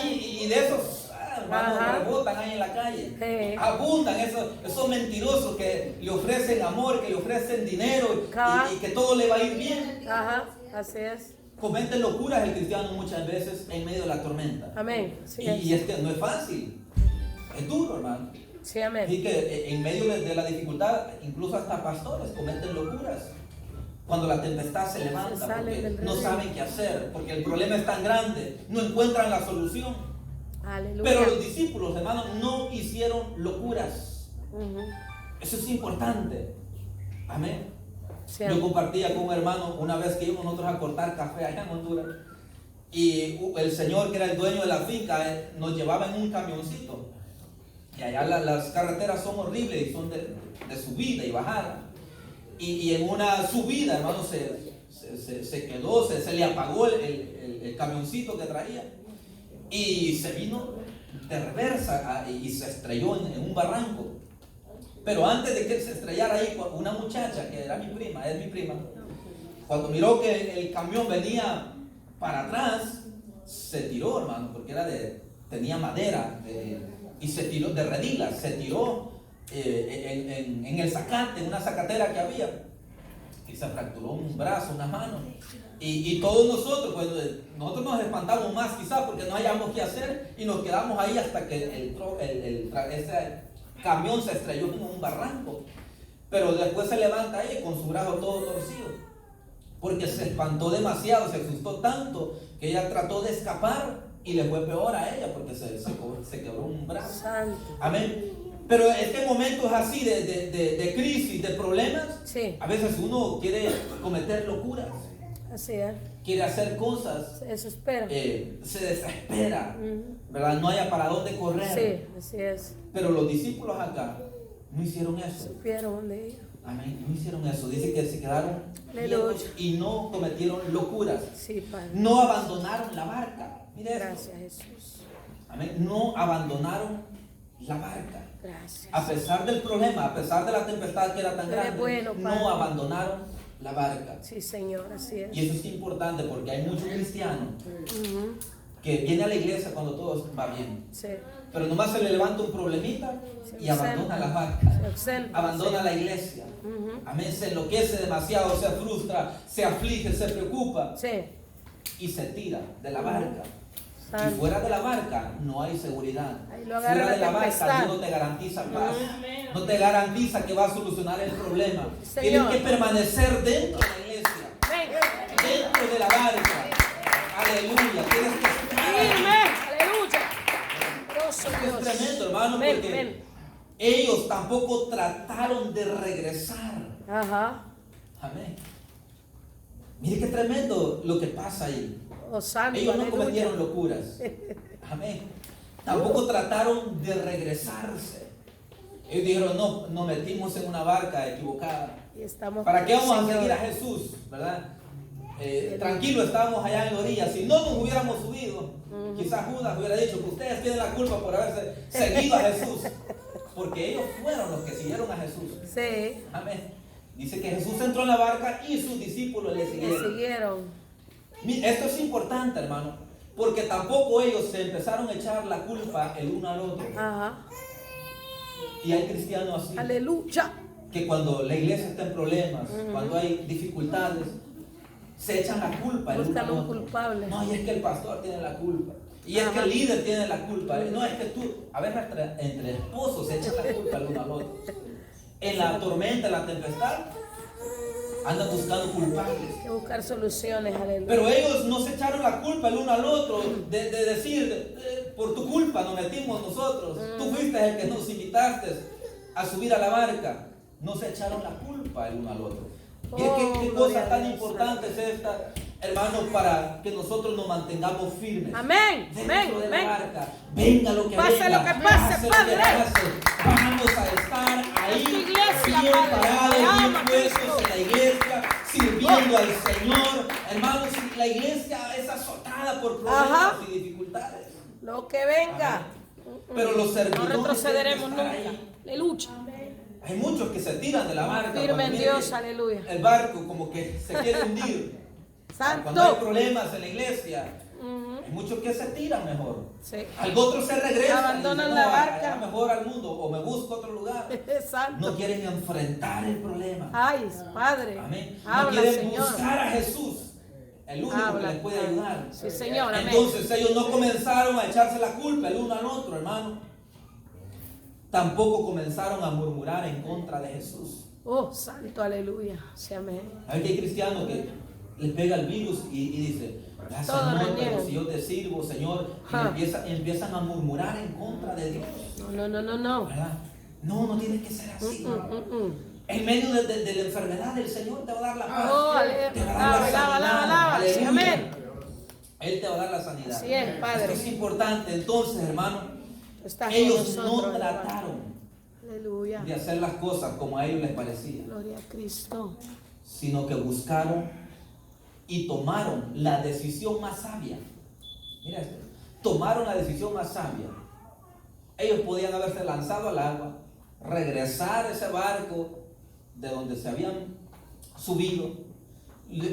Y de esos hermanos Ajá. rebotan ahí en la calle. Sí. Abundan esos mentirosos que le ofrecen amor, que le ofrecen dinero Ajá. y que todo le va a ir bien. Ajá. Así es. Cometen locuras el cristiano muchas veces en medio de la tormenta. Amén. Sí, Y es que no es fácil. Es duro, hermano. sí, amén. Así que en medio de la dificultad, incluso hasta pastores cometen locuras. Cuando la tempestad se levanta, Se salen porque del no río. saben qué hacer, porque el problema es tan grande, no encuentran la solución. Aleluya. Pero los discípulos, hermanos, no hicieron locuras. Ujú. Eso es importante. Amén. Sí, Yo amén. compartía con un hermano una vez que íbamos nosotros a cortar café allá en Honduras. Y el señor que era el dueño de la finca nos llevaba en un camioncito. Y allá las carreteras son horribles y son de subida y bajada. Y en una subida, hermano, se quedó, se le apagó el camioncito que traía. Y se vino de reversa y se estrelló en un barranco. Pero antes de que se estrellara ahí, una muchacha que era mi prima, es mi prima, cuando miró que el camión venía para atrás, se tiró, hermano, porque tenía madera y se tiró de redilas, se tiró en el zacate, en una zacatera que había, y se fracturó un brazo, una mano. Y todos nosotros, pues nosotros nos espantamos más quizás porque no hayamos qué hacer y nos quedamos ahí hasta que ese camión se estrelló como un barranco. Pero después se levanta ahí con su brazo todo torcido, porque se espantó demasiado, se asustó tanto que ella trató de escapar y le fue peor a ella porque se quebró un brazo. Santo. Amén. Pero es que en momentos así de crisis, de problemas, Sí. a veces uno quiere cometer locuras, Así es. quiere hacer cosas, Se desespera. se desespera, Ujú. ¿verdad? No haya para dónde correr. Sí, así es. Pero los discípulos acá no hicieron eso. Supieron dónde ir. Amén. No hicieron eso. Dice que se quedaron Aleluya. quietos y no cometieron locuras. Sí, Padre. No abandonaron la barca. Mire esto. Gracias, Jesús. Amén. No abandonaron la barca. Gracias. A pesar del problema, a pesar de la tempestad que era tan Tú eres grande, bueno, Padre. no abandonaron la barca. Sí, Señor, así es. Y eso es importante porque hay muchos cristianos Ujú. que vienen a la iglesia cuando todo va bien, Sí. pero nomás se le levanta un problemita Se y abandona ausenta. la barca, Se ausenta, abandona sí. la iglesia. Ujú. Amén, se enloquece demasiado, se frustra, se aflige, se preocupa Sí. y se tira de la barca. Y Santo. fuera de la barca no hay seguridad. Ahí lo agarra Fuera de la la barca tempestad. Dios no te garantiza paz. No te garantiza que va a solucionar el problema. Señor. Tienes que permanecer dentro de la iglesia, Ven. dentro de la barca. Aleluya. Tienes que estar ahí. Firme. Aleluya. Poderoso Es Dios. tremendo, hermano, Ven, porque ven. ellos tampoco trataron de regresar. Ajá. Amén. Mire qué tremendo lo que pasa ahí. Oh, santo. Ellos no Aleluya. cometieron locuras. Amén. Tampoco trataron de regresarse. Ellos dijeron, no, nos metimos en una barca equivocada. Y estamos ¿Para qué vamos a Señor. seguir a Jesús? ¿Verdad? Tranquilo, estábamos allá en la orilla. Si no nos hubiéramos subido, quizás Judas hubiera dicho que ustedes tienen la culpa por haberse seguido a Jesús. Porque ellos fueron los que siguieron a Jesús. Sí. Amén. Dice que Jesús entró en la barca y sus discípulos le Le siguieron. siguieron. Esto es importante, hermano, porque tampoco ellos se empezaron a echar la culpa el uno al otro. Ajá. Y hay cristianos así, Aleluya. que cuando la iglesia está en problemas, cuando hay dificultades, se echan la culpa el uno Buscan al un otro. culpable. No, y es que el pastor tiene la culpa. Y es que Ajá. el líder tiene la culpa. No, es que tú, a ver, entre esposos se echan la culpa el uno al otro. En la tormenta, en la tempestad, andan buscando culpables. Hay que buscar soluciones. Aleluya. Pero ellos no se echaron la culpa el uno al otro de decir, por tu culpa nos metimos nosotros, tú fuiste el que nos invitaste a subir a la barca. No se echaron la culpa el uno al otro. Mire qué gloria cosa a tan Dios. importante es esta, hermano, para que nosotros nos mantengamos firmes. Amén. Dentro Amén. de la Amén. barca, venga lo que Pase venga, lo que pase, lo que Padre. pase, vamos a estar ahí, tu iglesia, bien Padre. parados, Te bien amo, puestos Cristo. en la iglesia, sirviendo al Señor. Hermanos, si la iglesia es azotada por problemas Ajá. y dificultades, Lo que venga. pero los No servidores retrocederemos tienen que nunca. estar ahí. Aleluya. Hay muchos que se tiran de la barca. Firme cuando en miren Dios, que aleluya. El barco como que se quiere hundir. Cuando hay Santo. problemas en la iglesia, Ujú. hay muchos que se tiran mejor. Sí. Algo otros se regresan. Abandonan y dicen, la "No, barca". allá mejor al mundo o me busco otro lugar. Santo. No quieren enfrentar el problema. Ay, Padre. Amén. No Habla, quieren Señor. buscar a Jesús, el único que Habla. les puede ayudar. Sí, Señor. Amén. Entonces ellos no comenzaron a echarse la culpa el uno al otro, hermano. Tampoco comenzaron a murmurar en contra de Jesús. Oh, santo, aleluya. Sí, amén. Hay que hay cristianos que les pega el virus y dice, "Ah, Todo Señor, pero reniegan. si yo te sirvo, Señor", y Ja. empiezan a murmurar en contra de Dios. No. ¿Verdad? No, no tiene que ser así. Mm. En medio de la enfermedad, el Señor te va a dar la paz. Oh, Te va a dar la sanidad. alaba. Sí, Aleluya. amén. Él te va a dar la sanidad. Así es, Padre. Esto es importante. Entonces, hermano, Estás con ellos nosotros, no hermano. trataron Aleluya. de hacer las cosas como a ellos les parecía, Gloria a Cristo. sino que buscaron y tomaron la decisión más sabia. Mira esto, tomaron la decisión más sabia. Ellos podían haberse lanzado al agua, regresar a ese barco de donde se habían subido.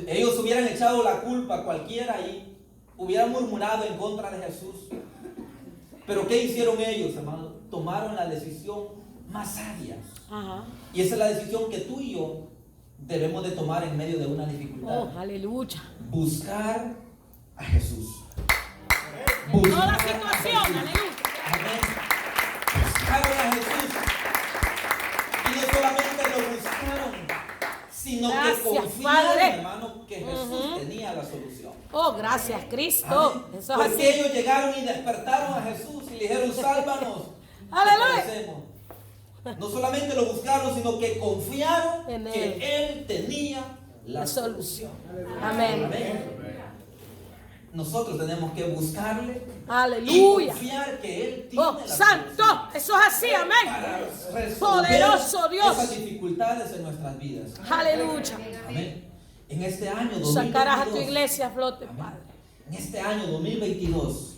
Ellos hubieran echado la culpa a cualquiera ahí, hubieran murmurado en contra de Jesús. Pero ¿qué hicieron ellos, hermano? Tomaron la decisión más sabia. Ajá. Y esa es la decisión que tú y yo debemos de tomar en medio de una dificultad. Oh, aleluya. Buscar a Jesús. En Buscar toda a situación, Jesús. aleluya. Amén. Buscaron a Jesús. Y no solamente lo buscaron, sino Gracias, que confiaron, Padre. hermano, que Jesús tenía la solución. Oh, gracias, Cristo. Amén. Eso es Porque así. ellos llegaron y despertaron a Jesús y le dijeron, sálvanos. Aleluya. Te perecemos. No solamente lo buscaron, sino que confiaron En que Él tenía la La solución. solución. Amén. Amén. Nosotros tenemos que buscarle y Aleluya. confiar que Él tiene Oh, la santo. solución Eso es así, amén. para resolver Poderoso Dios. esas dificultades en nuestras vidas. Aleluya. Amén. En este año Sacarás a tu 2022, iglesia a flote, amén. Padre. En este año 2022,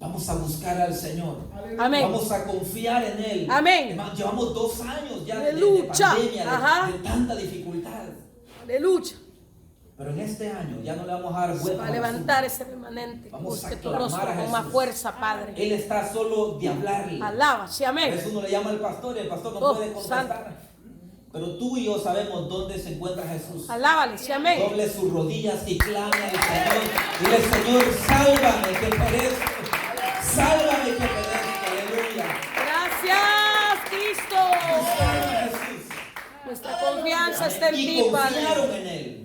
Vamos a buscar al Señor. Amén. Vamos a confiar en Él. Amén. Hermano, llevamos 2 años ya de Aleluya. pandemia, Ajá. de tanta dificultad. Aleluya. Pero en este año ya no le vamos a dar Se vuelta. va a al levantar ese remanente. Vamos a Busque tu clamar rostro a con más Jesús. fuerza, Padre. Él está solo de hablarle. Alaba, sí, A amén. veces uno le llama al pastor y el pastor no Oh, puede contestar. santo. Pero tú y yo sabemos dónde se encuentra Jesús. Alábale, sí, amén. Doble sus rodillas y clame al Señor. Dile, Señor, sálvame que perezco. Sálvame que perezco. Aleluya. Gracias, Cristo. Buscaron a Jesús. Nuestra confianza está en Y ti, confiaron Padre. en Él.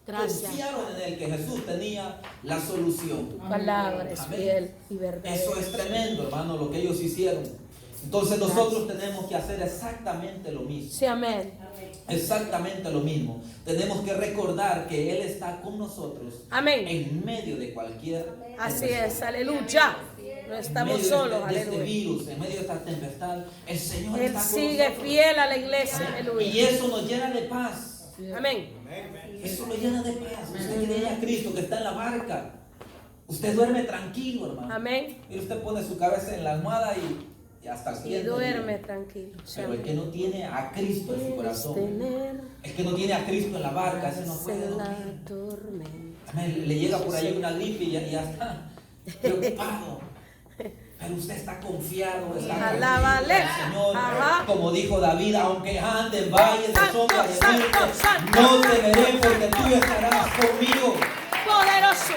Gracias. Confiaron en Él que Jesús tenía la solución. Tu palabra es Amén. fiel y verdadera. Eso es tremendo, hermano, lo que ellos hicieron. Entonces nosotros tenemos que hacer exactamente lo mismo. Sí, amén. Exactamente lo mismo. Tenemos que recordar que Él está con nosotros. Amén. En medio de cualquier Así tempestad. es, aleluya. No En estamos medio solos, de este aleluya. virus, en medio de esta tempestad, el Señor Él está con sigue nosotros. fiel a la iglesia, Y aleluya. eso nos llena de paz. Amén. Eso lo llena de paz. Usted que tiene a Cristo que está en la barca. Usted duerme tranquilo, hermano. Amén. Y usted pone su cabeza en la almohada y hasta el Y siguiente duerme día. tranquilo. Sí, Pero el que amén. no tiene a Cristo en su Puedes corazón, tener el que no tiene a Cristo en la barca, ese no paz puede en la dormir. tormenta. Amén. Le llega por ahí una gripe y ya está preocupado. Pero usted está confiado, está Alábale. tranquilo al Señor. Ajá. Como dijo David, aunque ande en valles de Santo, sombra de santo, muerte, santo, no santo. temeré porque tú estarás conmigo. Poderoso.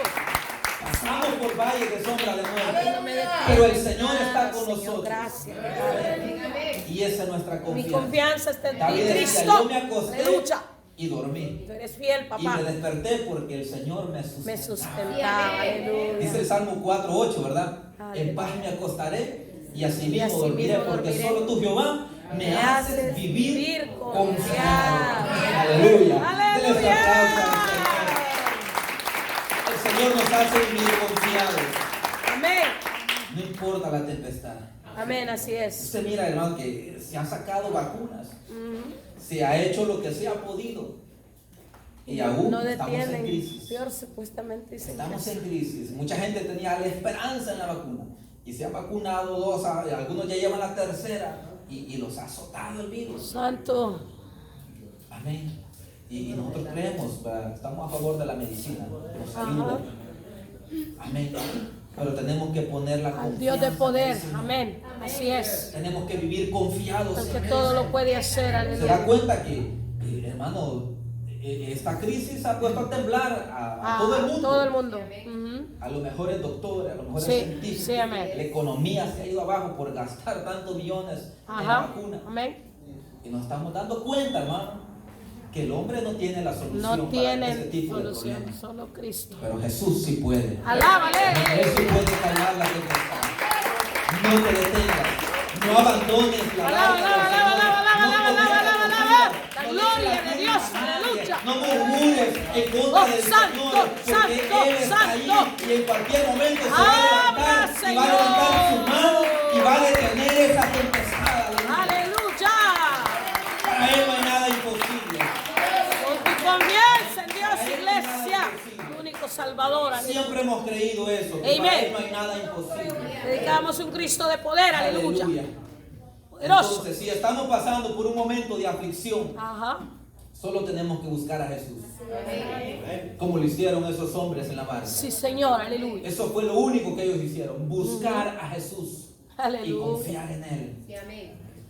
Pasamos por valles de sombra de No muerte, me detengas. pero el Señor está con Señor, nosotros. gracias, Padre. Y esa es nuestra Mi confianza. confianza está en David ti, decía, Cristo. yo me acosté Aleluya. y dormí. Tú eres fiel, Y papá. me desperté porque el Señor me sustentaba. Me sustentaba, aleluya. Dice el Salmo 4:8, ¿verdad? Aleluya. En paz me acostaré y así Y mismo así dormiré, mismo porque dormiré. solo tú, Jehová, me haces vivir confiado. confiado. Aleluya. Aleluya. Denle ese aplauso al Señor. El Señor nos hace vivir confiados. Amén. No importa la tempestad. Amén, así es. Usted mira, hermano, que se han sacado vacunas. Ujú. Se ha hecho lo que se ha podido. Y aún No estamos en detienen. crisis. Peor supuestamente dicen que Estamos sí. en crisis. Mucha gente tenía la esperanza en la vacuna. Y se ha vacunado 2, algunos ya llevan la tercera. Y los ha azotado el virus. Santo. Amén. Y nosotros creemos, ¿verdad? Estamos a favor de la medicina. Nos ayuda. Ajá. Amén. Pero tenemos que poner la Al Dios de confianza en poder. el Señor. Amén. Así es. Tenemos que vivir confiados Porque en Él. todo lo puede hacer, Se da aleluya. cuenta que, hermano, esta crisis ha puesto a temblar a todo el mundo. Todo el mundo. Ujú. A los mejores doctores, a los mejores Sí, científicos. sí, amén. La economía se ha ido abajo por gastar tantos millones en la Ajá. vacuna. Amén. Y nos estamos dando cuenta, hermano, que el hombre no tiene la solución No para ese tienen tipo de solución, problemas. solo Cristo. Pero Jesús sí puede. Alábale. Él sí puede calmar la tempestad. No te detengas. No abandones la Alaba, barca alaba, del alaba, Señor. alaba, No alaba, cometas alaba, locura. alaba. La No gloria digas de nadie, Dios, nadie. aleluya. No murmures en contra Oh, del santo, Señor, porque santo, Él está ahí santo. y en cualquier momento se va Habla, a levantar y va a Señor. levantar su mano y va a detener esa tempestad. Aleluya. Aleluya. Para Él no hay nada imposible. Con tu confianza en Dios, iglesia. Tu único Salvador, aleluya. Siempre hemos creído eso, que Amén. para Él no hay nada imposible. Predicamos un Cristo de poder, aleluya. Poderoso. Entonces, si estamos pasando por un momento de aflicción, Ajá. solo tenemos que buscar a Jesús. Como lo hicieron esos hombres en la barca. Sí, Señor, aleluya. Eso fue lo único que ellos hicieron, buscar a Jesús y Aleluya. confiar en Él.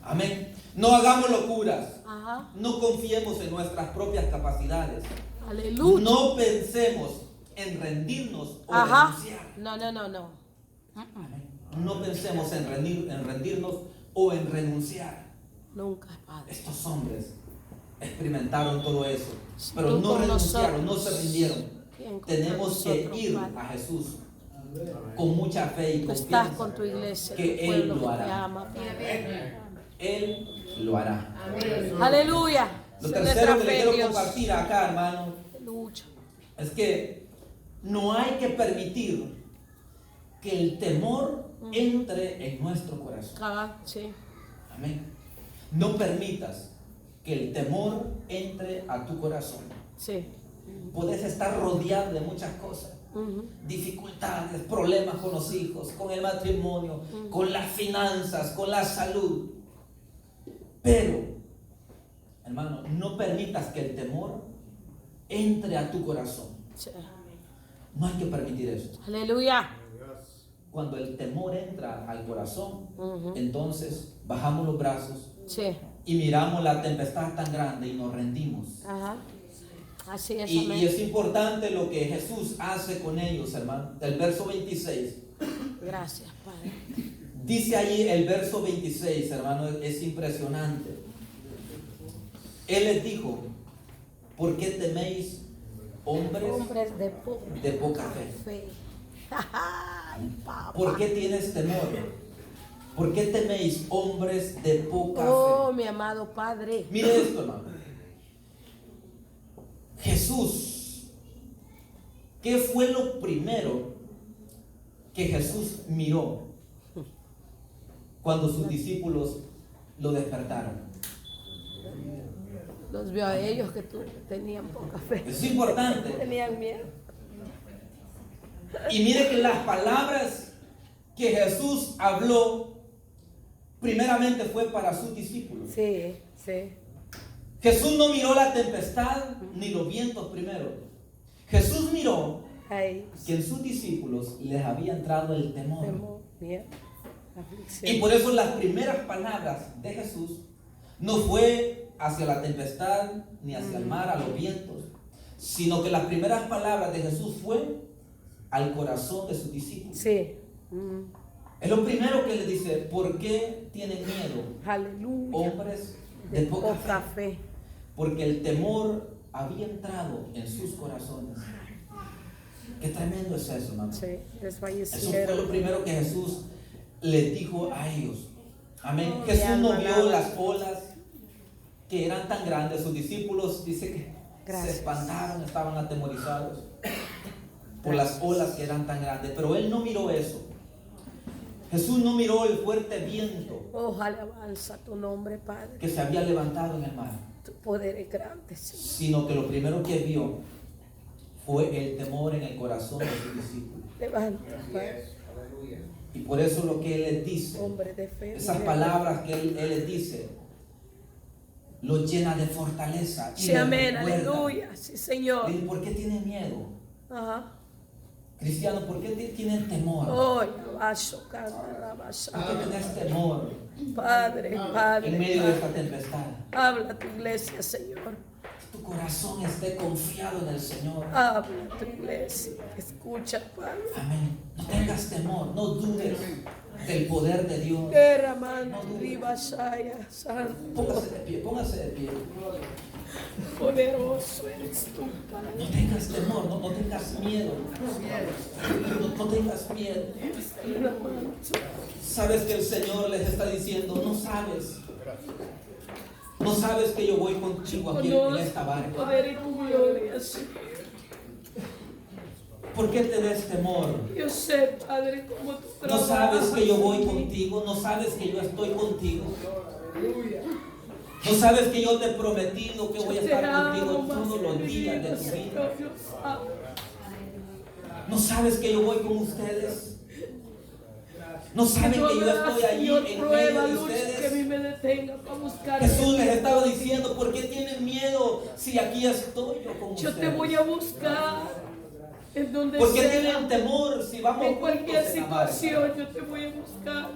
Amén. No hagamos locuras. Ajá. No confiemos en nuestras propias capacidades. Aleluya. No pensemos en rendirnos o Ajá. renunciar. No, no, no, no. Amén. No pensemos en rendirnos o en renunciar. Nunca, Padre. Estos hombres experimentaron todo eso, Si pero tú no con renunciaron, no nosotros, se rindieron. ¿quién contra Tenemos que nosotros, ir Padre? a Jesús con mucha fe y Tú estás confianza con tu iglesia, que tu Él pueblo lo que te hará. ama, Padre. Él lo hará. Aleluya. Lo Esa es tercero nuestra que le fe, quiero Dios. compartir acá, hermano, Aleluya. es que no hay que permitir que el temor entre en nuestro corazón. Ah, sí. Amén. No permitas que el temor entre a tu corazón. Sí. Puedes estar rodeado de muchas cosas, dificultades, problemas con los hijos, con el matrimonio, con las finanzas, con la salud. Pero, hermano, no permitas que el temor entre a tu corazón. Sí. No hay que permitir eso. Aleluya. Cuando el temor entra al corazón, entonces bajamos los brazos Sí. y miramos la tempestad tan grande y nos rendimos. Ajá. Así es, Y amén. es importante lo que Jesús hace con ellos, hermano. El verso 26. Gracias, Padre. Dice allí el verso 26, hermano, es impresionante. Él les dijo, ¿por qué teméis, hombres Hombres de poca fe? fe. Ay, papá. ¿Por qué tienes temor? ¿Por qué teméis, hombres de poca Oh, fe? mi amado Padre. Mire esto, hermano. Jesús, ¿qué fue lo primero que Jesús miró cuando sus discípulos lo despertaron? Los vio a ellos que tenían poca fe. Es importante. Tenían miedo. Y mire que las palabras que Jesús habló primeramente fue para sus discípulos. Sí, sí. Jesús no miró la tempestad ni los vientos primero. Jesús miró Ay, que en sus discípulos les había entrado el temor. temor, miedo, aflicción. Y por eso las primeras palabras de Jesús no fue hacia la tempestad ni hacia el mar, a los vientos, sino que las primeras palabras de Jesús fue al corazón de sus discípulos. Sí. Es lo primero que les dice, ¿por qué tienen miedo, Aleluya. hombres de poca fe? Porque el temor había entrado en sus corazones. Qué tremendo es eso, hermano. Sí, Eso fue desfallecieron. lo primero que Jesús les dijo a ellos. Amén. Oh, Jesús mi no alma vio alaba. las olas que eran tan grandes. Sus discípulos, dice que Gracias. se espantaron, estaban atemorizados por las olas que eran tan grandes. Pero él no miró eso. Jesús no miró el fuerte viento Oh, alabanza a tu nombre, Padre. que se había levantado en el mar, Tu poder es grande, Señor. sino que lo primero que vio fue el temor en el corazón de sus discípulos. Levanta, Padre. Y por eso lo que Él les dice, Hombre de fe. esas mujer de palabras que Él les dice, los llena de fortaleza. Y Sí, les amén, recuerda. aleluya. Sí, Señor. Dile, ¿por qué tienen miedo? Ajá. Cristiano, ¿por qué tienen temor? Oh, abajo, canta, ¿Por qué tenés temor Padre, Padre. en medio de esta Padre. tempestad? Habla a tu iglesia, Señor. Que tu corazón esté confiado en el Señor. Habla a tu iglesia. Escucha, Padre. Amén. No tengas temor, no dudes del poder de Dios. Derramando arriba, Shaya, Santo. Póngase de pie. Poderoso eres tú, Padre. No tengas temor, no tengas miedo. No tengas miedo. Sabes que el Señor les está diciendo, no sabes que yo voy contigo aquí en esta barca. Poder y tu gloria, Señor. ¿Por qué te des temor? Yo sé, Padre, cómo tú No trabajas. sabes que yo voy en mí. contigo, no sabes que yo estoy contigo. No sabes que yo te he prometido que voy a Yo te estar amo contigo más todos que los mi días de tu Señor, vida. Dios sabe. No sabes que yo voy con ustedes. No saben que No yo habrá, estoy allí Señor, en prueba, medio de lucha que a ustedes. mí me detenga para buscar. Jesús les estaba diciendo, ¿por qué tienen miedo si aquí estoy yo con Yo ustedes? te voy a buscar en donde ¿Por qué sea. tienen temor si vamos En juntos cualquier en la barca? situación yo te voy a buscar.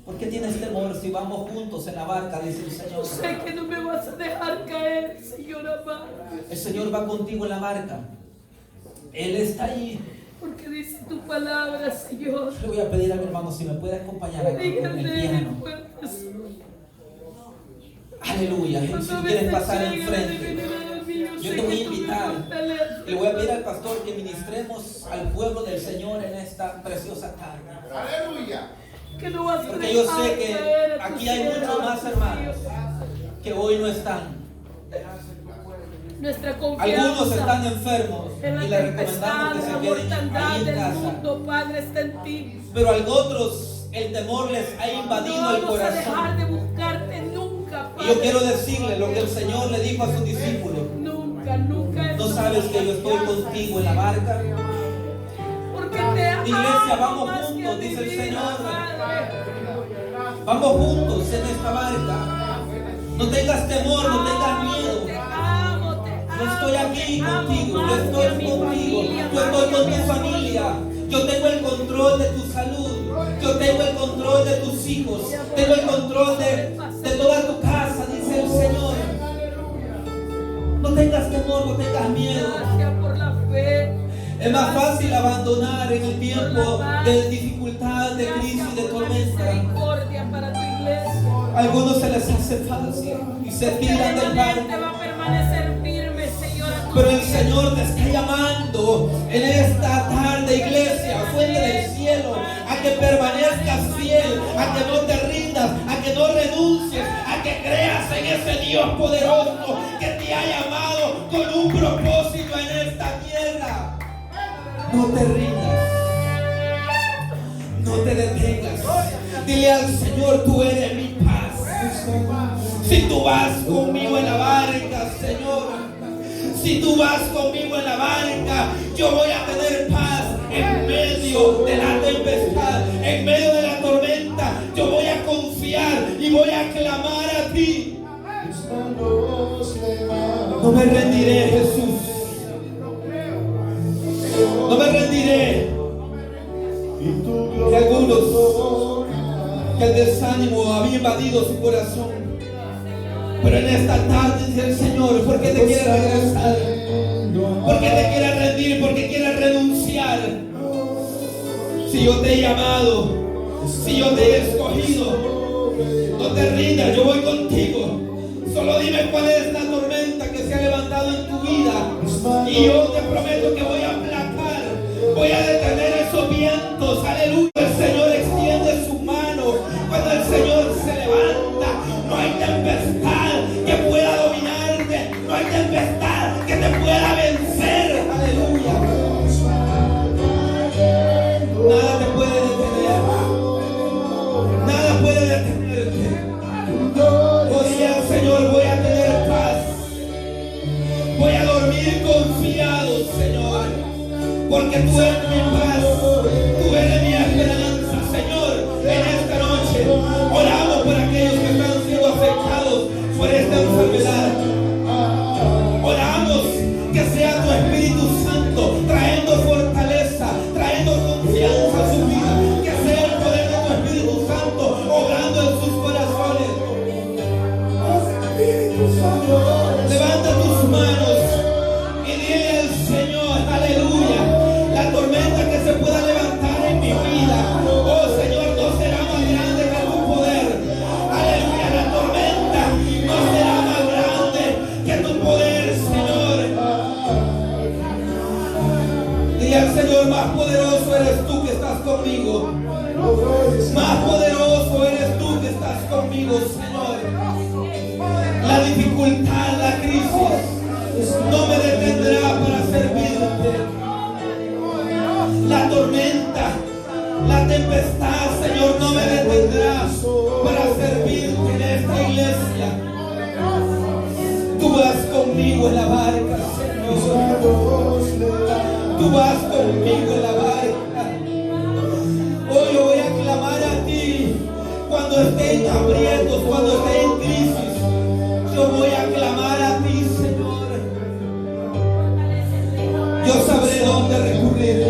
¿Por qué tienes temor si vamos juntos en la barca? Dice el Señor. Sé que no me vas a dejar caer, Señor amado. El Señor va contigo en la barca. Él está allí. Porque dice tu palabra, Señor. Le voy a pedir a mi hermano si me puede acompañar aquí con el piano. Aleluya. Si quieres pasar enfrente, yo te voy a invitar. Le voy a pedir al pastor que ministremos al pueblo del Señor en esta preciosa tarde. Aleluya. Que no vas a Porque yo dejar sé que caer a tus aquí hay muchos siervos, más hermanos Dios. que hoy no están. Nuestra confianza Algunos están enfermos en y la les recomendamos tempestad, que la se queden mortandad ahí en del casa. mundo, Padre, está en ti. Pero a otros el temor les ha invadido No el vamos a dejar corazón. de buscarte nunca, Y Padre. yo quiero decirle lo que el Señor le dijo a sus discípulos. Nunca, nunca ¿No sabes que yo estoy contigo en la barca? Porque te amo Iglesia, vamos más que juntos, a mi dice el vida, Señor. Padre. Vamos juntos en esta barca. No tengas temor, no tengas miedo. Te amo, te amo. Yo estoy aquí te amo contigo, más yo que a estoy mi contigo, familia, yo más estoy que a con mi tu familia, yo tengo el control de tu salud, yo tengo el control de tus hijos, tengo el control de toda tu casa, dice el Señor. No tengas temor, no tengas miedo. Gracias por la fe. Es más fácil abandonar en el tiempo de dificultad, de crisis, de tormenta. Misericordia para tu iglesia. A algunos se les hace fácil y se tiran del barco. Te va a permanecer firme, Señor. Pero el Señor te está llamando en esta tarde, iglesia, fuente del cielo, a que permanezcas fiel, a que no te rindas, a que no renuncies, a que creas en ese Dios poderoso que te ha llamado con un propósito en esta tierra. No te rindas, no te detengas. Dile al Señor, tú eres mi paz. Si tú vas conmigo en la barca, Señor, si tú vas conmigo en la barca, yo voy a tener paz en medio de la tempestad, en medio de la tormenta. Yo voy a confiar y voy a clamar a ti. No me rendiré, Jesús. No me rendiré. Que algunos, que el desánimo había invadido su corazón, pero en esta tarde dice el Señor, ¿por qué te quieres regresar? ¿Por qué te quieres rendir? ¿Por qué quieres renunciar? Si yo te he llamado, si yo te he escogido, no te rindas, yo voy contigo. Solo dime cuál es la tormenta que se ha levantado en tu vida y yo te prometo que voy a aplacar, voy a detener esos vientos. Aleluya. El Señor extiende su mano cuando el Señor se levanta. No hay tempestad que pueda dominarte, no hay tempestad que te pueda vencer. Aleluya. Nada te puede detener, nada puede detenerte. Oye, Señor, voy a tener paz, voy a dormir confiado, Señor, porque tú eres mi paz, tú eres mi esperanza, Señor. En esta noche oramos por aquellos que están siendo afectados por esta enfermedad. Oramos que sea tu Espíritu Santo trayendo fortaleza, trayendo confianza a su vida, que sea el poder de tu Espíritu Santo obrando en sus corazones. Levanta tus manos y dile al Señor, aleluya, la tormenta que se pueda levantar en mi vida, oh Señor, no será más grande que tu poder. Aleluya, la tormenta no será más grande que tu poder, Señor. Dile al Señor, más poderoso eres tú que estás conmigo, más poderoso eres tú que estás conmigo, Señor. La dificultad, la crisis no me detendrá para servirte. La tormenta, la tempestad, Señor, no me detendrá para servirte en esta iglesia. Tú vas conmigo en la barca, Señor. Tú vas conmigo en la barca. Hoy yo voy a clamar a ti cuando esté en aprietos, cuando esté en crisis. Yo voy a clamar a ti, Señor. Yo sabré dónde recurrir.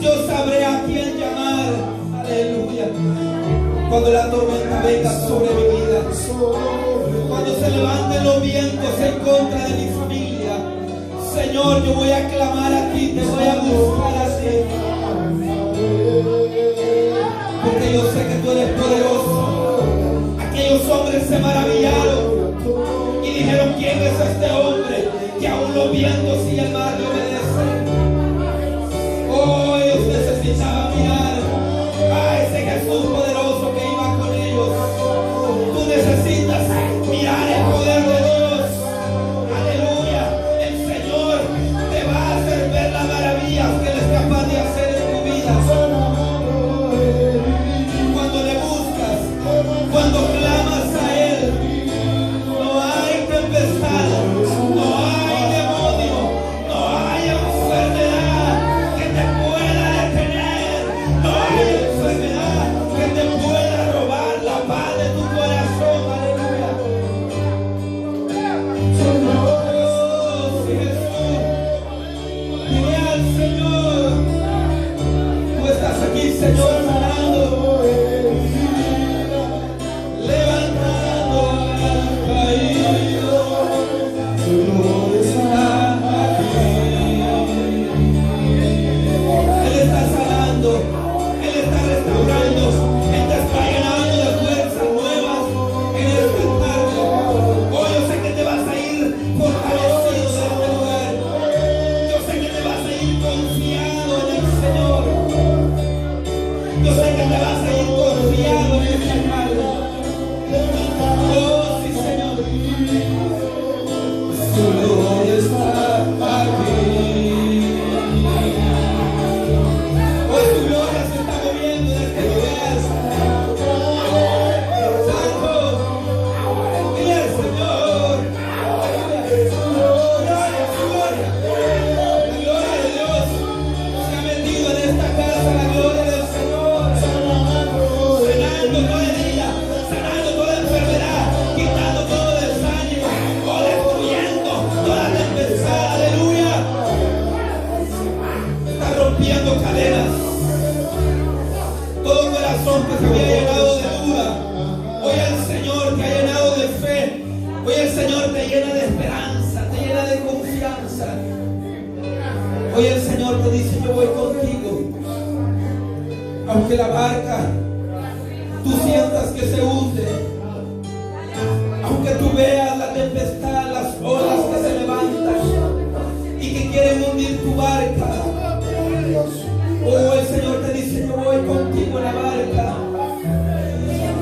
Yo sabré a quién llamar. Aleluya. Cuando la tormenta venga sobre mi vida, cuando se levanten los vientos en contra de mi familia, Señor, yo voy a clamar a ti, te voy a buscar a ti. Porque yo sé que tú eres poderoso. Aquellos hombres se maravillaron y dijeron, ¿quién es este hombre que aún los vientos y el mar le obedecen? Oh, ellos necesitaban mirar a ese Jesús poderoso que iba con ellos. Tú necesitas mirar el poder de Dios. Aleluya. El Señor te va a hacer ver las maravillas que Él es capaz de hacer en tu vida. Cuando le buscas, cuando clamas a Él, no hay tempestad, no hay demonio corazón que se había llenado de duda, hoy el Señor te ha llenado de fe. Hoy el Señor te llena de esperanza, te llena de confianza. Hoy el Señor te dice: yo voy contigo. Aunque la barca tú sientas que se hunde, aunque tú veas la tempestad, las olas que se levantan y que quieren hundir tu barca, oh, el Señor te dice: yo voy contigo en la barca.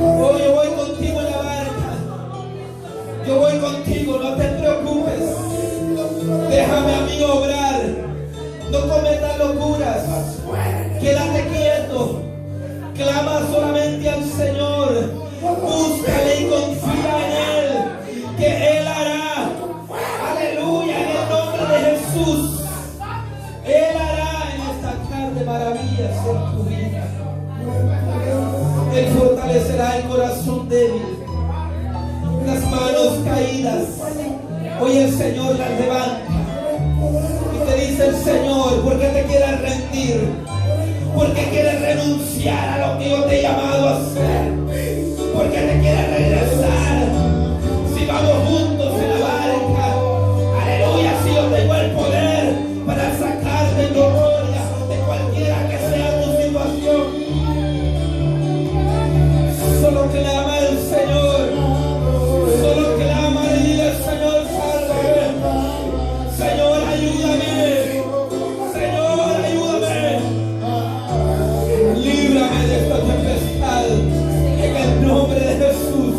Oh, yo voy contigo en la barca. Yo voy contigo, no te preocupes. Déjame a mí obrar. No cometas locuras. Quédate quieto. Clama solamente al Señor. Búscale y confía en Él, que Él hará. Aleluya, en el nombre de Jesús. Él hará en esta tarde maravillas en tu vida. Él fortalecerá el corazón débil, las manos caídas. Hoy el Señor las levanta y te dice el Señor: ¿por qué te quieres rendir? ¿Por qué quieres renunciar a lo que yo te he llamado a hacer? ¿Por qué te quieres regresar? Si vamos juntos en la barca, aleluya, si yo tengo el poder para sacarte de gloria de cualquiera que sea tu situación. Solo clama al Señor, solo clama y dile: Señor, sálvame, Señor, ayúdame, Señor, ayúdame, líbrame de esta tempestad, en el nombre de Jesús.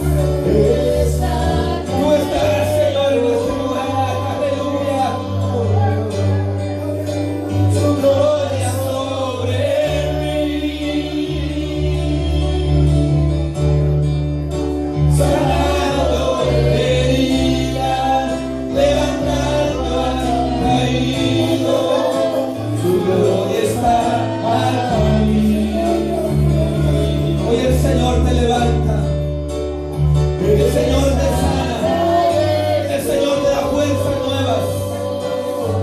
Tú estarás, Señor, en este lugar, aleluya, tu gloria sobre mí. Sanando heridas, levantando al caído, su gloria está aquí. Hoy el Señor te levanta, el Señor te sana, el Señor te da fuerzas nuevas.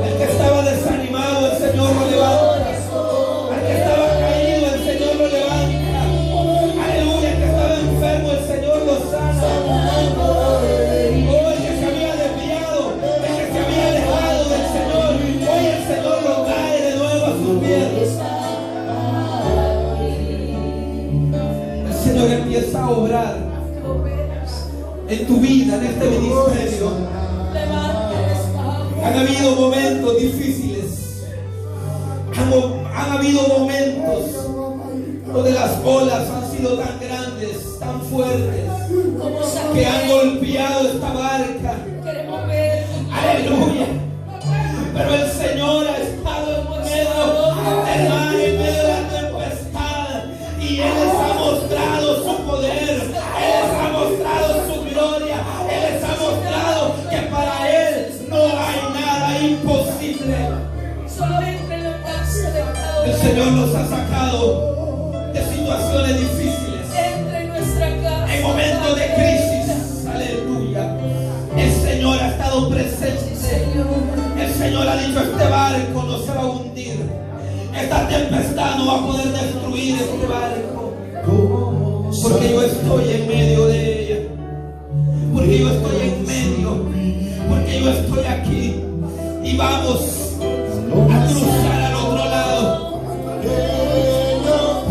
El que estaba desanimado, el Señor lo levanta. Al que estaba caído, el Señor lo levanta. Aleluya, el que estaba enfermo, el Señor lo sana. Oh, el que se había desviado, el que se había alejado del Señor, hoy el Señor lo trae de nuevo a sus pies. El Señor empieza a obrar en tu vida, en este ministerio. Han habido momentos difíciles, han habido momentos donde las olas han sido tan grandes, tan fuertes, que han golpeado esta barca. Aleluya. Pero el Señor ha estado en medio del mar, en medio de la tempestad, y Él les ha mostrado su poder, Él les ha mostrado su gloria, Él les ha mostrado que para Él no hay nada imposible. El Señor nos ha sacado de situaciones difíciles, en momentos de crisis. Aleluya. El Señor ha estado presente. El Señor ha dicho: este barco no se va a hundir, esta tempestad no va a poder destruir este barco, porque yo estoy en medio de ella, porque yo estoy en medio, porque yo estoy aquí, y vamos a cruzar al otro lado.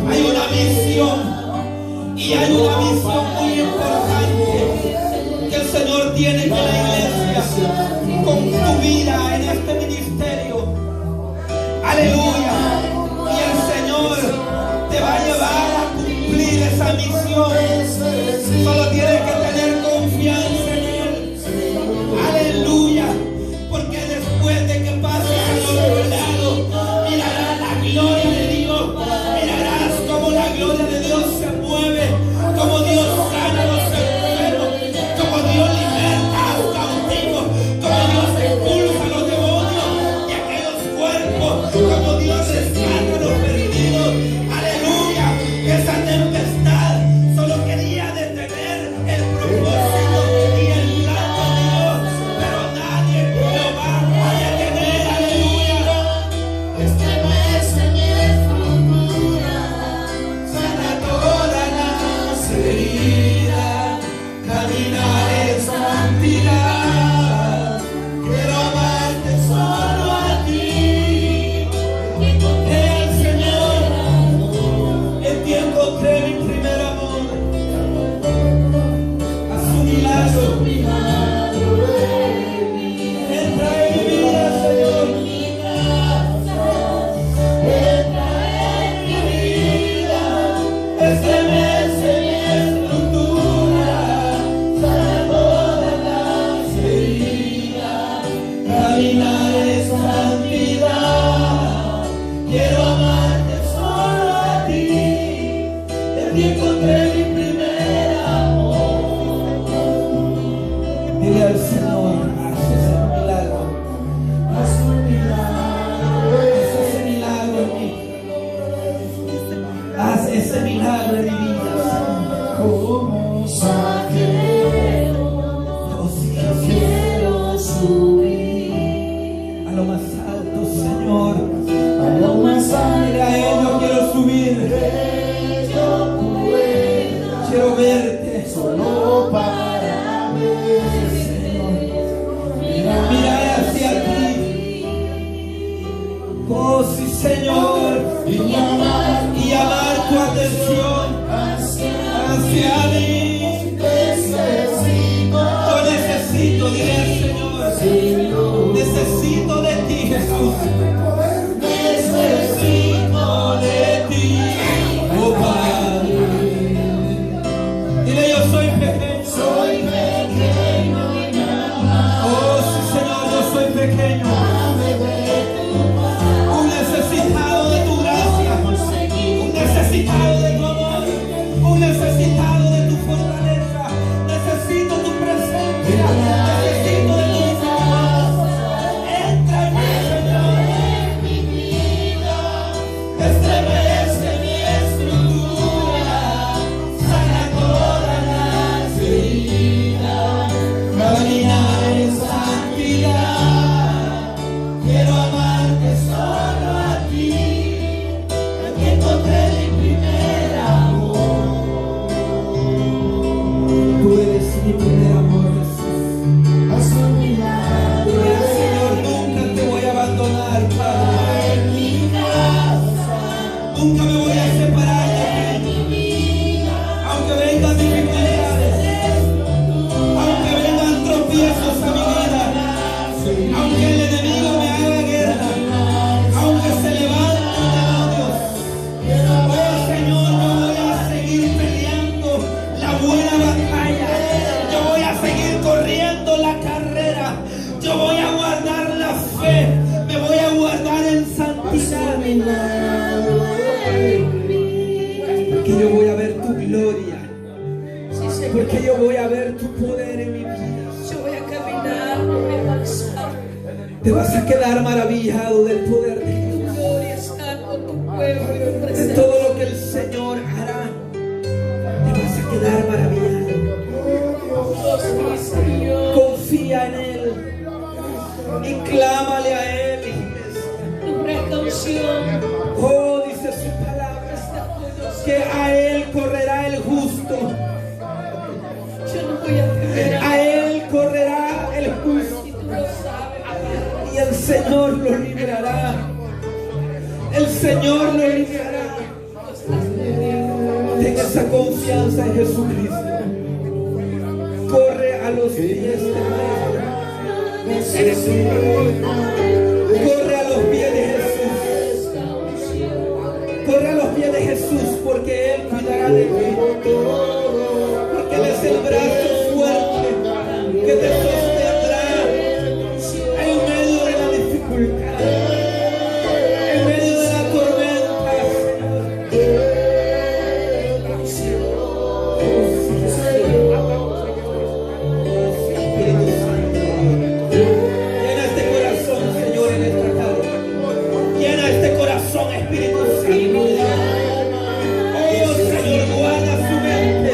Hay una misión, y hay una misión muy importante que el Señor tiene con la iglesia, con tu vida en este ministerio. Aleluya. Y el Señor te va a llevar a cumplir esa misión. Solo tienes que tener confianza en Él. Aleluya. Porque después de que pases al otro lado, mirarás la gloria de Dios. Mirarás cómo la gloria de Dios se mueve, como Dios sana a los enfermos, como Dios liberta a los cautivos, como Dios expulsa a los demonios de aquellos cuerpos, como Dios rescata a los perdidos. Aleluya. Esa tempestad solo quería detener el vida, caminar en santidad. Quiero amarte solo a ti. El Señor, en ti encontré mi primer amor. A su milagro, entra en mi vida, Señor. Entra en mi vida, estremece mi estructura, sana todas las heridas, caminar en santidad. Quiero amarte solo a ti, en ti encontré mi primer amor. Dile al Señor, haz ese milagro, haz un milagro, haz ese milagro en mí, haz ese milagro en mi vida, Señor. Como saqueo, oh, sí, quiero subir a lo más alto, Señor, a lo más alto. Dile a Él, yo quiero subir, quiero verte solo para ver, Señor. Mira hacia ti, oh sí, Señor, y llamar tu atención hacia mí. Yo necesito, dile al Señor, necesito de ti, Jesús. Necesito de ti, oh Padre. Dile, yo soy pequeño. Soy pequeño. Oh sí, Señor, yo soy pequeño. Un necesitado de tu gracia, un necesitado de tu amor, un necesitado de tu fortaleza. Necesito tu presencia, necesito de tu paz. Entra en mí, Señor, en mi vida, estremece mi estructura, sana todas las heridas, caminar en santidad. Quiero amarte solo a ti, aquí encontré mi primer amor. Tú eres mi primer amor, Jesús. Haz un milagro. Dile al Señor, nunca te voy a abandonar, Padre. En mi casa, nunca me voy a separar de ti. Aunque vengan dificultades, aunque vengan tropiezos a mi vida, aunque el enemigo me haga guerra, aunque se levanten demonios, oh Señor, yo voy a seguir peleando la buena batalla, yo voy a seguir corriendo la carrera, yo voy a guardar la fe, me voy a guardar en santidad, porque yo voy a ver tu gloria, porque yo voy a ver tu poder en mi vida. Yo voy a caminar, voy a avanzar. Te vas a quedar maravillado del poder de Dios, Tu gloria está con tu pueblo y tu de presencia. todo lo que el Señor hará. Te vas a quedar maravillado. Dios mío, Señor. Confía en Él y clámale a Él, iglesia. Tu precaución. Oh, dice su palabra, que a Él correrá el justo, Yo no voy a temer a Él correrá el justo, y tú lo sabes, Padre. y el Señor lo librará. El Señor lo librará. Ten esa confianza en Jesucristo. Corre a los pies del Maestro. Corre a los pies de Jesús. Corre a los pies de Jesús, porque Él cuidará de ti. Porque Él es el brazo fuerte que te sostendrá en medio de la dificultad, en medio de la tormenta, Espíritu Santo, llena este corazón, Señor, en esta tarde. Llena este corazón, Espíritu Santo. Oh, Señor, guarda su mente.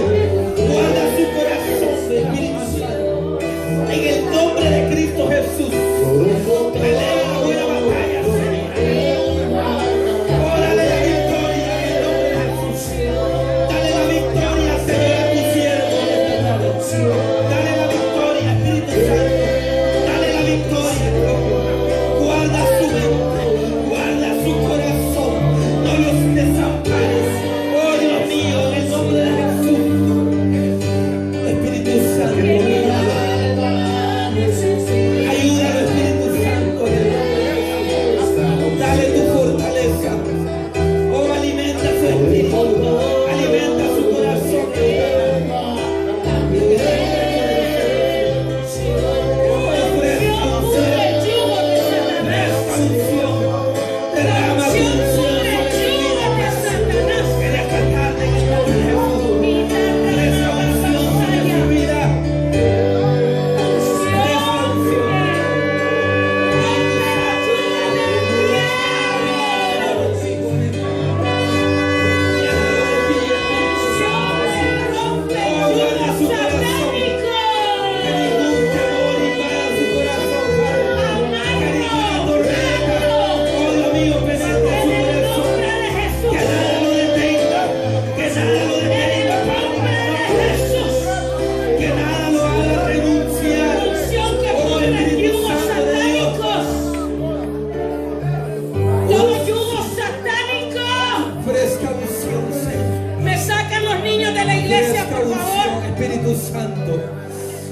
iglesia, esta por unción, favor. Espíritu Santo.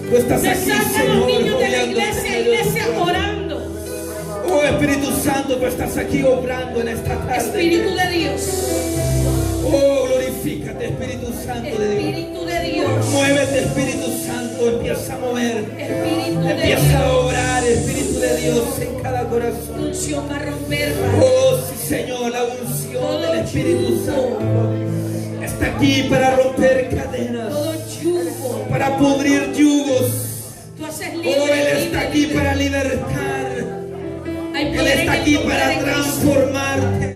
Tú estás aquí, Desata a los Señor, niños de la rodeando iglesia, en medio de iglesia nosotros. orando. Oh Espíritu Santo, tú estás aquí obrando en esta tarde. Espíritu de Dios. Oh, glorifícate, Espíritu Santo de Dios. Espíritu de Dios. Muévete, Espíritu Santo, empieza a mover. Espíritu de Empieza a Dios. obrar, Espíritu de Dios, en cada Tu corazón. unción va a romper. Oh, sí, Señor, la unción del Espíritu Santo está aquí para romper cadenas, Todo yugo. para pudrir yugos. Tú haces Oh, libre. Él está aquí para libertar. Hay Él poder en está el aquí nombre para de Cristo. transformarte.